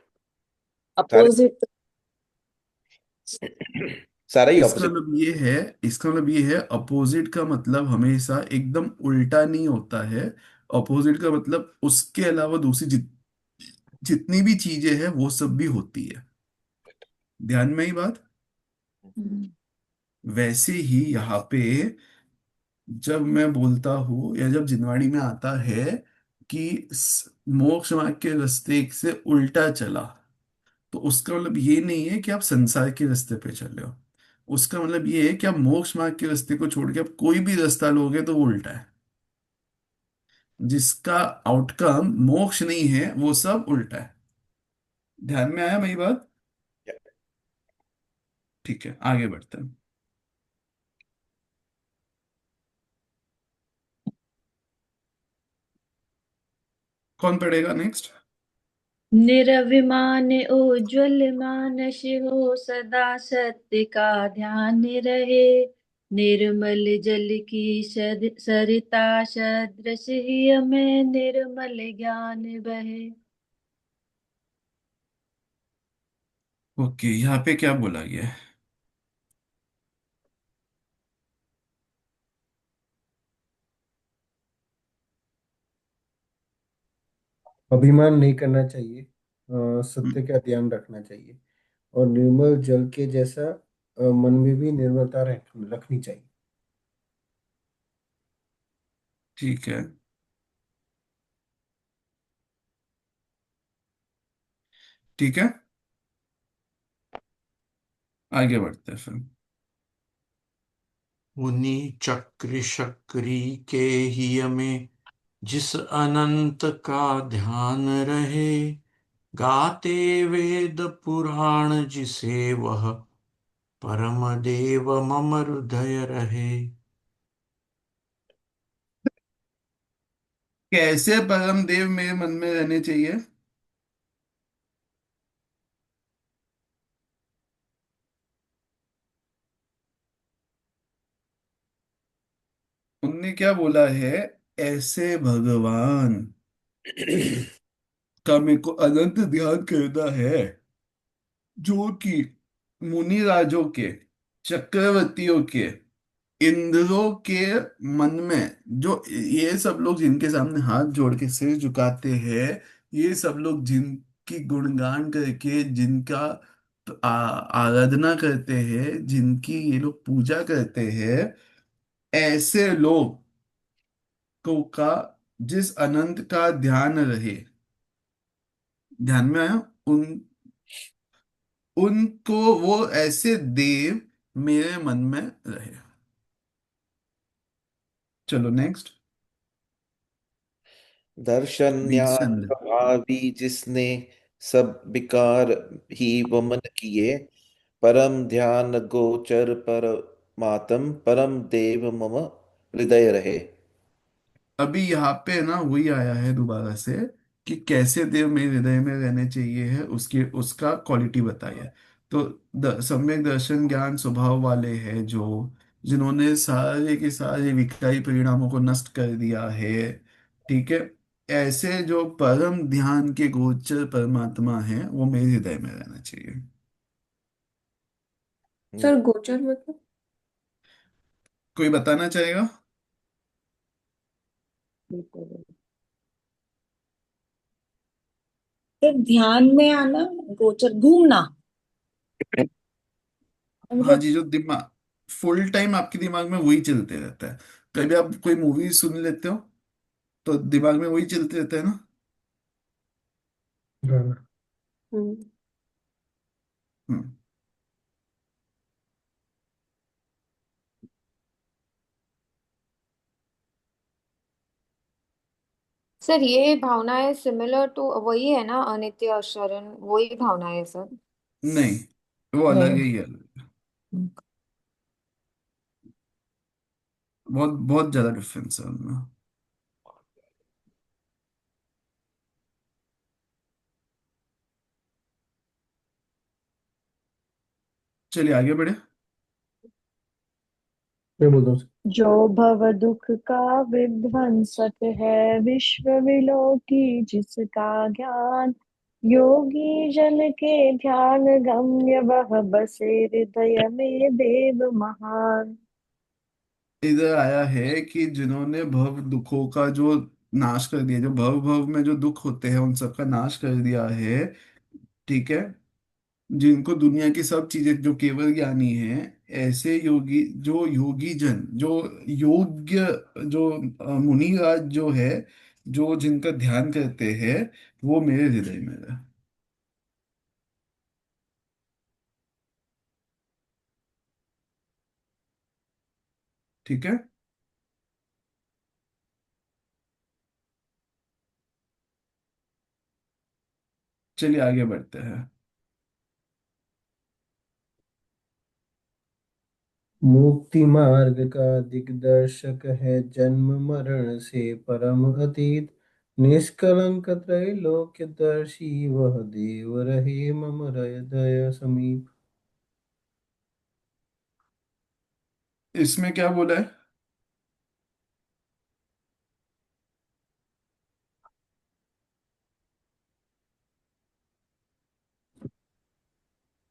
सारे अपोजिट। सारा ही इसका ऑपोजिट। मतलब ये है, इसका मतलब ये है, अपोजिट का मतलब हमेशा एकदम उल्टा नहीं होता है। अपोजिट का मतलब उसके अलावा दूसरी जितनी भी चीजें हैं वो सब भी होती है। ध्यान में ही बात। वैसे ही यहाँ पे जब मैं बोलता हूँ या जब जिनवाड़ी में आता है कि मोक्ष मार्ग के रास्ते से उल्टा चला, तो उसका मतलब ये नहीं है कि आप संसार के रास्ते पे चले हो। उसका मतलब ये है कि आप मोक्ष मार्ग के रास्ते को छोड़ के आप कोई भी रास्ता लोगे तो वो उल्टा है। जिसका आउटकम मोक्ष नहीं है वो सब उल्टा है। ध्यान में आया मेरी बात? ठीक है, आगे बढ़ते हैं। कौन पढ़ेगा नेक्स्ट? निरभिमान उज्ज्वल मानस हो सदा सत्य का ध्यान रहे। निर्मल जल की सरिता सदृश ही हमें निर्मल ज्ञान बहे। ओके, यहाँ पे क्या बोला गया है? अभिमान नहीं करना चाहिए, हम्म, सत्य का ध्यान रखना चाहिए, और निर्मल जल के जैसा मन में भी निर्मलता रखनी चाहिए। ठीक है। ठीक है, आगे बढ़ते हैं फिर। मुनि चक्र शक्री के ही में जिस अनंत का ध्यान रहे। गाते वेद पुराण जिसे वह परम देव मम हृदय रहे। कैसे परम देव मेरे मन में रहने चाहिए? उनने क्या बोला है? ऐसे भगवान का मेरे को अनंत ध्यान करना है, जो कि मुनि राजों के, चक्रवर्तियों के, इंद्रों के मन में, जो ये सब लोग जिनके सामने हाथ जोड़ के सिर झुकाते हैं, ये सब लोग जिनकी गुणगान करके, जिनका आराधना करते हैं, जिनकी ये लोग पूजा करते हैं, ऐसे लोग को का जिस अनंत का ध्यान रहे, ध्यान में आया, उन उनको वो ऐसे देव मेरे मन में रहे। चलो नेक्स्ट। दर्शन ज्ञान बीसचंद। प्रभावी जिसने सब विकार ही वमन किए, परम ध्यान गोचर परमात्म परम देव मम हृदय रहे। अभी यहाँ पे ना वही आया है दोबारा से कि कैसे देव मेरे हृदय में रहने चाहिए है, उसकी उसका क्वालिटी बताइए। तो सम्यक दर्शन ज्ञान स्वभाव वाले हैं जो, जिन्होंने सारे के सारे विकारी परिणामों को नष्ट कर दिया है, ठीक है, ऐसे जो परम ध्यान के गोचर परमात्मा हैं वो मेरे हृदय में रहना चाहिए। हम्म, सर गोचर मतलब? कोई बताना चाहेगा? फिर ध्यान में आना, गोचर घूमना हाँ मतलब। जी, जो दिमाग फुल टाइम आपके दिमाग में वही चलते रहता है। कभी आप कोई मूवी सुन लेते हो तो दिमाग में वही चलते रहता है ना। हाँ। हम्म। हम्म। सर ये भावनाएं सिमिलर टू वही है ना, अनित्य अशरण वही भावना है सर? नहीं, वो अलग नहीं। ही है। बहुत बहुत ज्यादा डिफरेंस है उनमें। चलिए आगे बढ़े। मैं बोलता हूँ। जो भव दुख का विध्वंसक है, विश्व विलोकी जिसका ज्ञान, योगी जन के ध्यान गम्य वह बसे हृदय में देव महान। इधर आया है कि जिन्होंने भव दुखों का जो नाश कर दिया, जो भव भव में जो दुख होते हैं उन सबका नाश कर दिया है, ठीक है, जिनको दुनिया की सब चीजें, जो केवल ज्ञानी है, ऐसे योगी, जो योगी जन, जो योग्य, जो मुनिराज जो है, जो जिनका ध्यान करते हैं, वो मेरे हृदय में है। ठीक है। चलिए आगे बढ़ते हैं। मुक्ति मार्ग का दिग्दर्शक है, जन्म मरण से परम अतीत, निष्कलंक त्रैलोक्यदर्शी वह देव रहे मम हृदय समीप। इसमें क्या बोला है?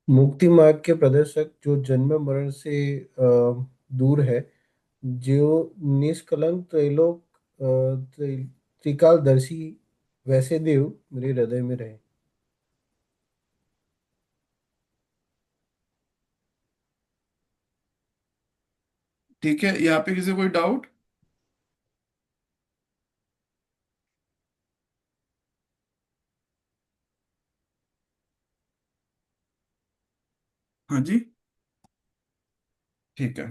मुक्ति मार्ग के प्रदर्शक जो जन्म मरण से दूर है, जो निष्कलंक त्रैलोक त्रिकालदर्शी, वैसे देव मेरे हृदय में रहे। ठीक है, यहाँ पे किसी को कोई डाउट? हाँ जी, ठीक है,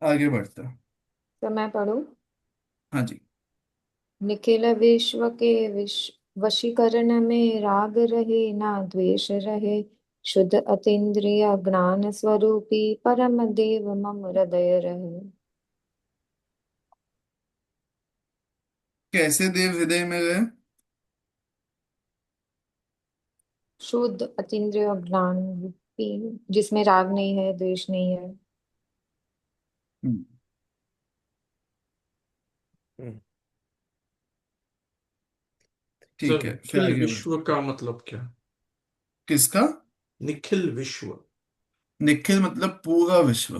आगे बढ़ते हैं। तो मैं पढ़ूं? हाँ जी। निखिल विश्व के वशीकरण में राग रहे ना द्वेष रहे, शुद्ध अतीन्द्रिय ज्ञान स्वरूपी परम देव मम हृदय रहे। कैसे देव हृदय में गए? शुद्ध अतीन्द्रिय ज्ञान रूपी, जिसमें राग नहीं है, द्वेष नहीं है। हम्म, हम्म। सर ठीक है, फिर निखिल आगे बढ़। विश्व का मतलब क्या? किसका? निखिल विश्व। निखिल मतलब पूरा विश्व।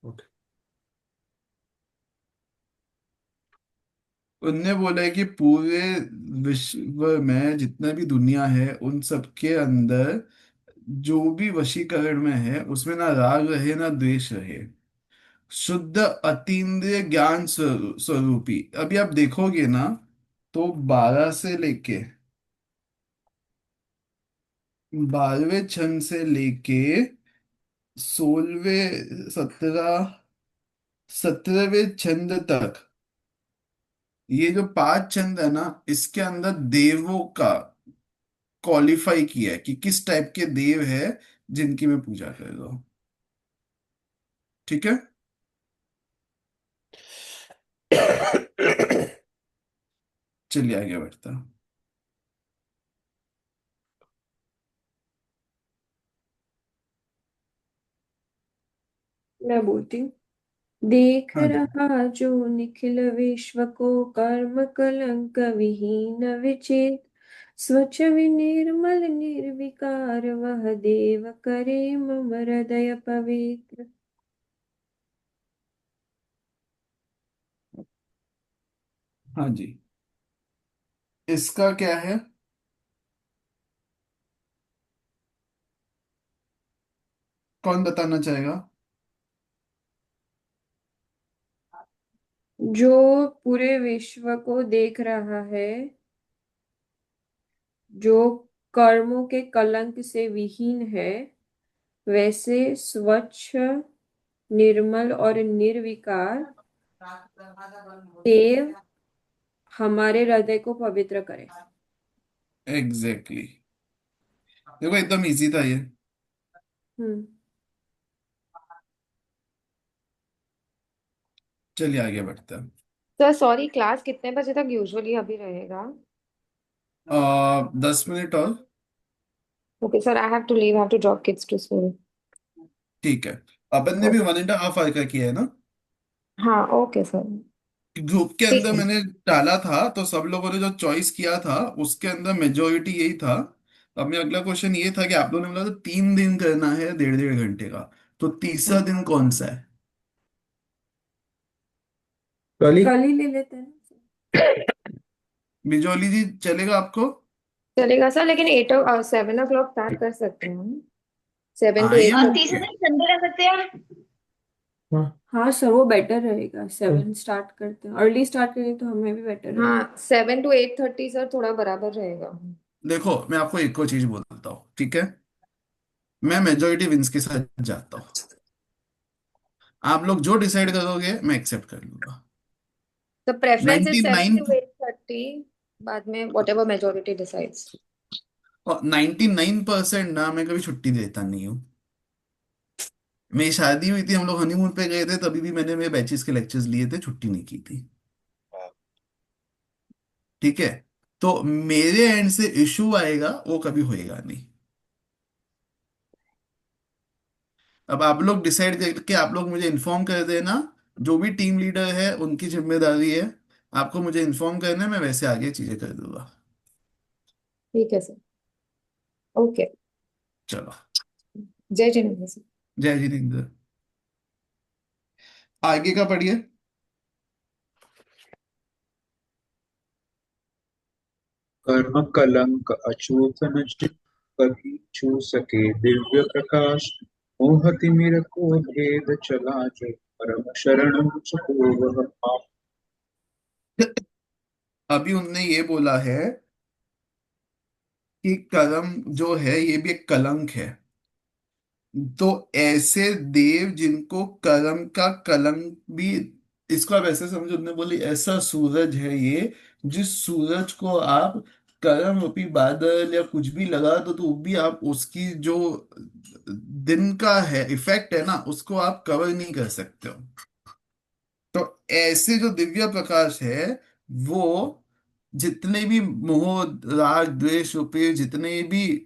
ओके। उनने बोला है कि पूरे विश्व में जितना भी दुनिया है उन सब के अंदर जो भी वशीकरण में है उसमें ना राग रहे ना द्वेष रहे, शुद्ध अतीन्द्रिय ज्ञान स्वरूपी। अभी आप देखोगे ना, तो 12 से लेके 12वें छंद से लेके 16वें 17वें छंद तक, ये जो 5 छंद है ना, इसके अंदर देवों का क्वालिफाई किया है कि किस टाइप के देव है जिनकी मैं पूजा कर रहा हूँ। ठीक है। चलिए आगे बढ़ता हूँ। मैं बोलती हूँ। देख हाँ जी। रहा जो निखिल विश्व को, कर्म कलंक विहीन विचित, स्वच्छ विनिर्मल निर्विकार, वह देव करे मम हृदय पवित्र। हाँ जी, इसका क्या है? कौन बताना चाहेगा? जो पूरे विश्व को देख रहा है, जो कर्मों के कलंक से विहीन है, वैसे स्वच्छ, निर्मल और निर्विकार देव हमारे हृदय को पवित्र करे। Exactly exactly। देखो एकदम इजी था ये। हम्म। चलिए आगे बढ़ते हैं। सर सॉरी, क्लास कितने बजे तक यूजुअली अभी रहेगा? 10 मिनट और। Okay sir, I have to leave, I have to drop kids to school. ठीक है। अपन ने भी 1.5 आवर का किया है ना? हाँ ओके सर। ग्रुप के ठीक अंदर है। मैंने डाला था, तो सब लोगों ने जो चॉइस किया था उसके अंदर मेजोरिटी यही था। अब मेरा अगला क्वेश्चन ये था कि आप लोगों ने बोला था 3 दिन करना है 1.5 1.5 घंटे का, तो तीसरा दिन कौन सा है? कली। कल ही ले लेते हैं। बिजोली जी, चलेगा आपको? चलेगा सर, लेकिन 7 o'clock स्टार्ट कर सकते हैं हम। 7 to आई एट एम और थर्टी ओके। तीसरे दिन संडे रख सकते हैं। हाँ। हाँ सर, वो बेटर रहेगा। 7 स्टार्ट करते हैं, अर्ली स्टार्ट करें तो हमें भी बेटर रहेगा। हाँ, 7 to 8:30 सर, थोड़ा बराबर रहेगा। देखो मैं आपको एक और चीज बोलता हूँ, ठीक है? मैं मेजोरिटी विंस के साथ जाता हूँ। आप लोग जो डिसाइड करोगे मैं एक्सेप्ट कर लूंगा। तो प्रेफरेंस इज नाइनटी 7 to 8:30, बाद में वॉट एवर मेजोरिटी डिसाइड्स। और 99% ना मैं कभी छुट्टी देता नहीं हूँ। मेरी शादी हुई थी, हम लोग हनीमून पे गए थे, तभी भी मैंने मेरे बैचेस के लेक्चर्स लिए थे, छुट्टी नहीं की थी। ठीक है। तो मेरे एंड से इशू आएगा वो कभी होएगा नहीं। अब आप लोग डिसाइड करके आप लोग मुझे इन्फॉर्म कर देना। जो भी टीम लीडर है उनकी जिम्मेदारी है, आपको मुझे इन्फॉर्म करना है, मैं वैसे आगे चीजें कर दूंगा। ठीक है सर। ओके। चलो। जय जिनेन्द्र सर। जय जितेंद्र। आगे का पढ़िए। कर्म कलंक अछूत न जित, कभी छू सके दिव्य प्रकाश। मोह तिमिर को भेद चला जो, परम शरण मुझको वह पास। अभी उनने ये बोला है कि कर्म जो है ये भी एक कलंक है। तो ऐसे देव जिनको कर्म का कलंक भी, इसको आप ऐसे समझो, उन्होंने बोली ऐसा सूरज है ये, जिस सूरज को आप कर्म रूपी बादल या कुछ भी लगा दो तो वो भी आप उसकी जो दिन का है इफेक्ट है ना, उसको आप कवर नहीं कर सकते हो। तो ऐसे जो दिव्य प्रकाश है, वो जितने भी मोह राग द्वेष रूपी जितने भी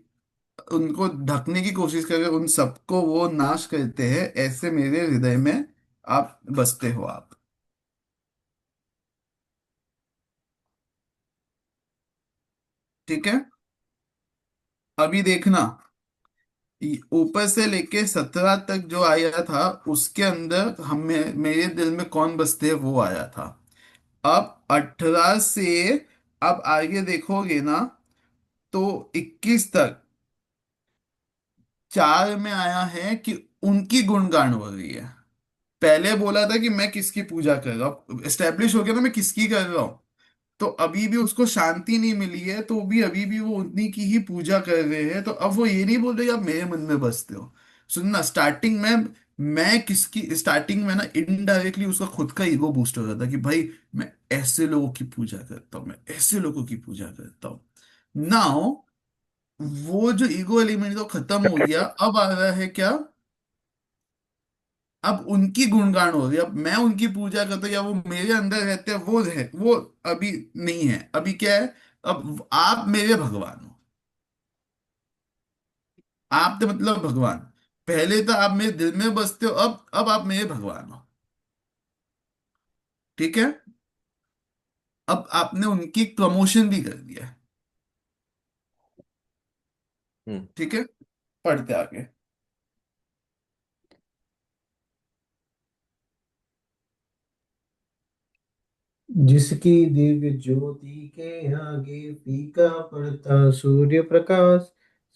उनको ढकने की कोशिश करके उन सबको वो नाश करते हैं, ऐसे मेरे हृदय में आप बसते हो आप। ठीक है। अभी देखना, ऊपर से लेके 17 तक जो आया था उसके अंदर हमें मेरे दिल में कौन बसते हैं वो आया था। अब 18 से अब आगे देखोगे ना, तो 21 तक 4 में आया है कि उनकी गुणगान हो रही है। पहले बोला था कि मैं किसकी पूजा कर रहा हूँ, एस्टेब्लिश हो गया ना मैं किसकी कर रहा हूँ। तो अभी भी उसको शांति नहीं मिली है, तो भी अभी भी वो उन्हीं की ही पूजा कर रहे हैं। तो अब वो ये नहीं बोल रहे कि आप मेरे मन में बसते हो। सुनना, स्टार्टिंग में मैं किसकी, स्टार्टिंग में ना इनडायरेक्टली उसका खुद का ईगो बूस्ट हो रहा था कि भाई मैं ऐसे लोगों की पूजा करता हूँ, मैं ऐसे लोगों की पूजा करता हूँ। नाउ वो जो ईगो एलिमेंट तो खत्म हो गया, अब आ रहा है क्या, अब उनकी गुणगान हो रही है। अब मैं उनकी पूजा करता हूं या वो मेरे अंदर रहते हैं, वो है वो अभी नहीं है। अभी क्या है, अब आप मेरे भगवान हो। आप तो मतलब भगवान, पहले तो आप मेरे दिल में बसते हो, अब आप मेरे भगवान हो। ठीक है, अब आपने उनकी प्रमोशन भी कर दिया है। हम्म। ठीक है, पढ़ते आगे। जिसकी दिव्य ज्योति के आगे फीका पड़ता सूर्य प्रकाश,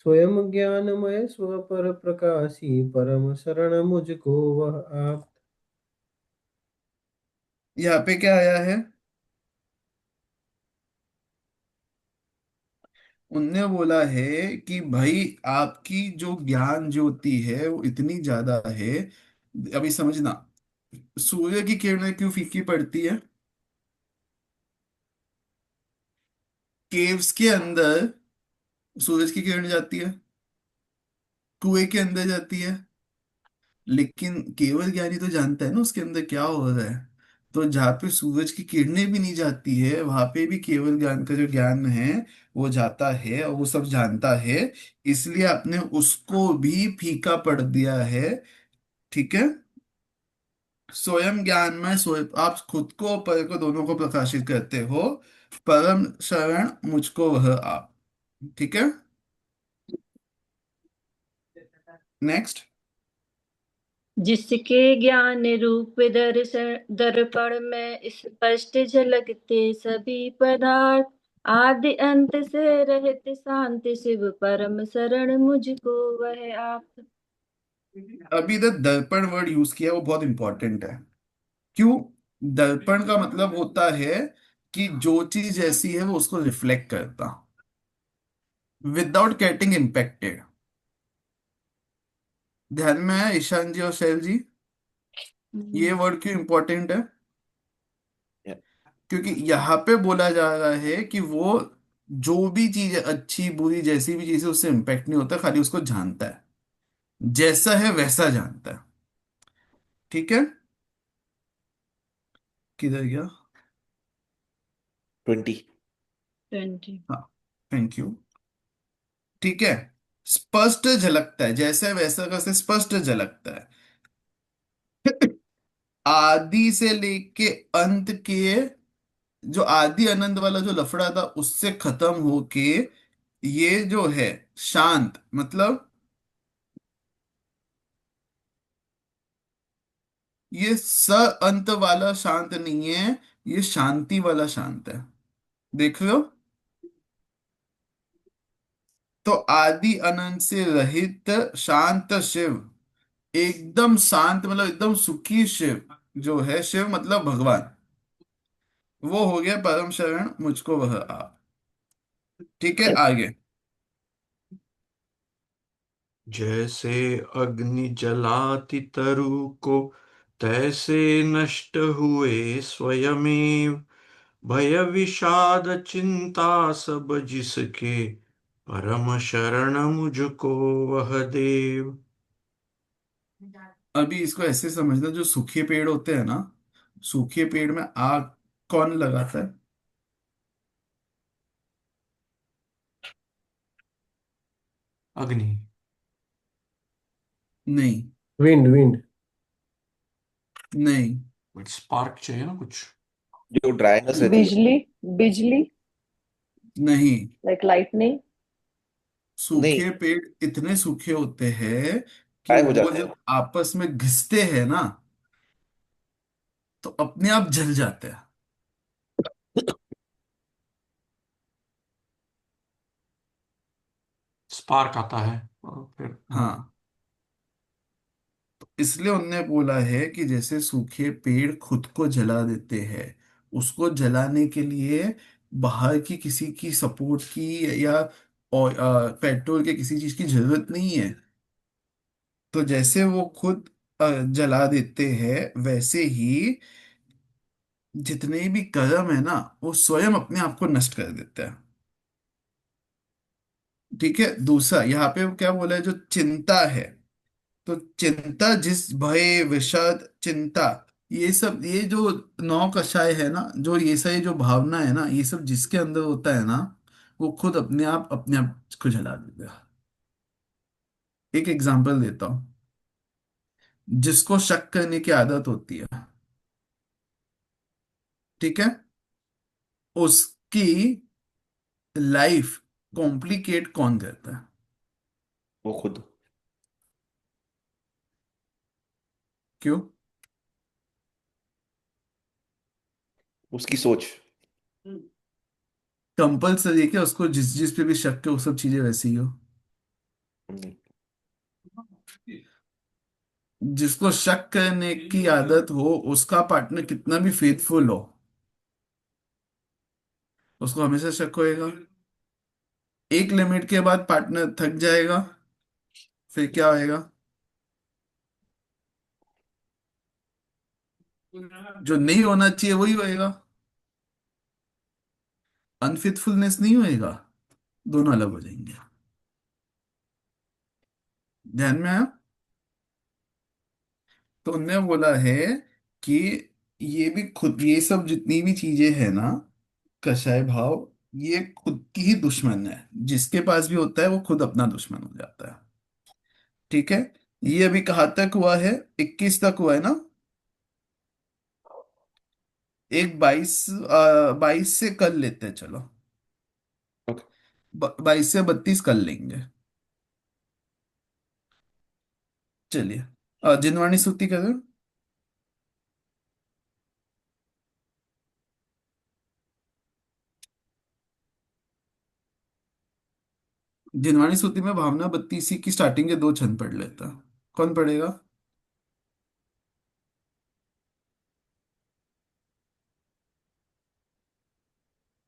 स्वयं ज्ञानमय स्वपर प्रकाशी परम शरण मुझको वह आप। यहाँ पे क्या आया है, उनने बोला है कि भाई आपकी जो ज्ञान ज्योति है वो इतनी ज्यादा है। अभी समझना, सूर्य की किरणें क्यों फीकी पड़ती है। केव्स के अंदर सूरज की किरण जाती है, कुएं के अंदर जाती है, लेकिन केवल ज्ञानी तो जानता है ना उसके अंदर क्या हो रहा है। तो जहाँ पे सूरज की किरणें भी नहीं जाती है, वहां पे भी केवल ज्ञान का जो ज्ञान है वो जाता है और वो सब जानता है। इसलिए आपने उसको भी फीका पड़ दिया है। ठीक है, स्वयं ज्ञान में स्वयं आप खुद को और पर को दोनों को प्रकाशित करते हो। परम शरण मुझको वह आप। ठीक है, नेक्स्ट। जिसके ज्ञान रूप दर्शन दर्पण में स्पष्ट झलकते सभी पदार्थ, आदि अंत से रहित शांति शिव परम शरण मुझको वह आप। अभी द दर्पण वर्ड यूज किया वो बहुत इंपॉर्टेंट है। क्यों, दर्पण का मतलब होता है कि जो चीज जैसी है वो उसको रिफ्लेक्ट करता विदाउट गेटिंग इम्पेक्टेड। ध्यान में है ईशान जी और शैल जी, ये हम्म। वर्ड क्यों इंपॉर्टेंट है। Yeah. क्योंकि यहाँ पे बोला जा रहा है कि वो जो भी चीज है, अच्छी बुरी जैसी भी चीज है, उससे इम्पेक्ट नहीं होता, खाली उसको जानता है, जैसा है वैसा जानता है। ठीक है, किधर गया। 20। 20। हाँ, थैंक यू। ठीक है, स्पष्ट झलकता है, जैसा है वैसा कैसे स्पष्ट झलकता है। आदि से लेके अंत के, जो आदि अनंत वाला जो लफड़ा था उससे खत्म होके ये जो है शांत, मतलब ये स अंत वाला शांत नहीं है, ये शांति वाला शांत है। देख रहे हो, तो आदि अनंत से रहित शांत शिव, एकदम शांत मतलब एकदम सुखी शिव जो है, शिव मतलब भगवान, वो हो गया परम शरण मुझको वह आप। ठीक है, आगे। जैसे अग्नि जलाती तरु को, तैसे नष्ट हुए स्वयमेव। भय विषाद चिंता सब जिसके, परम शरण मुझको वह देव। अभी इसको ऐसे समझना, जो सूखे पेड़ होते हैं ना, सूखे पेड़ में आग कौन लगाता है। अग्नि। नहीं, विंड विंड। नहीं, कुछ स्पार्क चाहिए ना कुछ। जो ड्राइनेस रहती है। बिजली, बिजली, नहीं। Like lightning. नहीं, सूखे पेड़ इतने सूखे होते हैं कि ड्राई हो वो जाते हैं। जब आपस में घिसते हैं ना, तो अपने आप जल जाते हैं। स्पार्क आता है, और फिर हाँ। हाँ, इसलिए उनने बोला है कि जैसे सूखे पेड़ खुद को जला देते हैं, उसको जलाने के लिए बाहर की किसी की सपोर्ट की या पेट्रोल के किसी चीज की जरूरत नहीं है। तो जैसे वो खुद जला देते हैं, वैसे ही जितने भी कर्म है ना, वो स्वयं अपने आप को नष्ट कर देते हैं। ठीक है, दूसरा यहाँ पे वो क्या बोला है, जो चिंता है, तो चिंता, जिस भय विषाद चिंता, ये सब, ये जो नौ कषाय है ना, जो ये सारी जो भावना है ना, ये सब जिसके अंदर होता है ना, वो खुद अपने आप को जला देगा। एक एग्जांपल देता हूँ। जिसको शक करने की आदत होती है, ठीक है, उसकी लाइफ कॉम्प्लिकेट कौन करता है? वो खुद। क्यों? उसकी सोच। कंपल्सरी क्या उसको जिस जिस पे भी शक है वो सब चीजें वैसी ही हो? नहीं। जिसको शक करने की आदत हो, उसका पार्टनर कितना भी फेथफुल हो, उसको हमेशा शक होएगा। एक लिमिट के बाद पार्टनर थक जाएगा, फिर क्या होएगा? जो नहीं होना चाहिए वही होएगा। अनफेथफुलनेस नहीं होएगा, दोनों अलग हो जाएंगे। ध्यान में आया? तो उनने बोला है कि ये भी खुद, ये सब जितनी भी चीजें हैं ना, कषाय भाव, ये खुद की ही दुश्मन है। जिसके पास भी होता है वो खुद अपना दुश्मन हो जाता है। ठीक है, ये अभी कहाँ तक हुआ है? 21 तक हुआ है ना। एक 22 से कर लेते हैं, चलो। ओके। 22 से 32 कर लेंगे। चलिए, जिनवाणी सूक्ति करें। जिनवाणी सूक्ति में भावना 32 की स्टार्टिंग के दो छंद पढ़ लेता। कौन पढ़ेगा?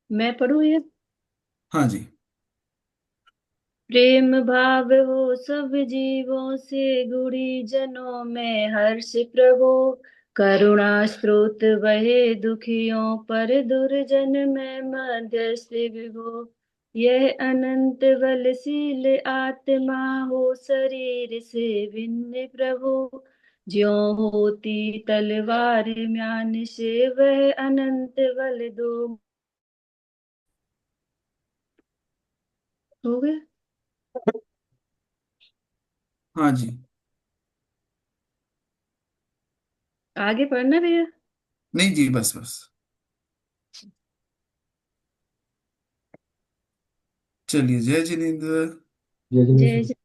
मैं पढ़ूँ ये? हाँ जी। प्रेम भाव हो सब जीवों से, गुणी जनों में हर्ष प्रभु। करुणा स्रोत बहे दुखियों पर, दुर्जन में मध्यस्थ विभो। यह अनंत बलशील आत्मा हो, शरीर से भिन्न प्रभु। ज्यों होती तलवार म्यान से, वह अनंत बल दो। हो गया? हाँ जी। आगे पढ़ना भैया? नहीं जी, बस बस। चलिए, जय जिनेन्द्र। जय जय जिनेन्द्र।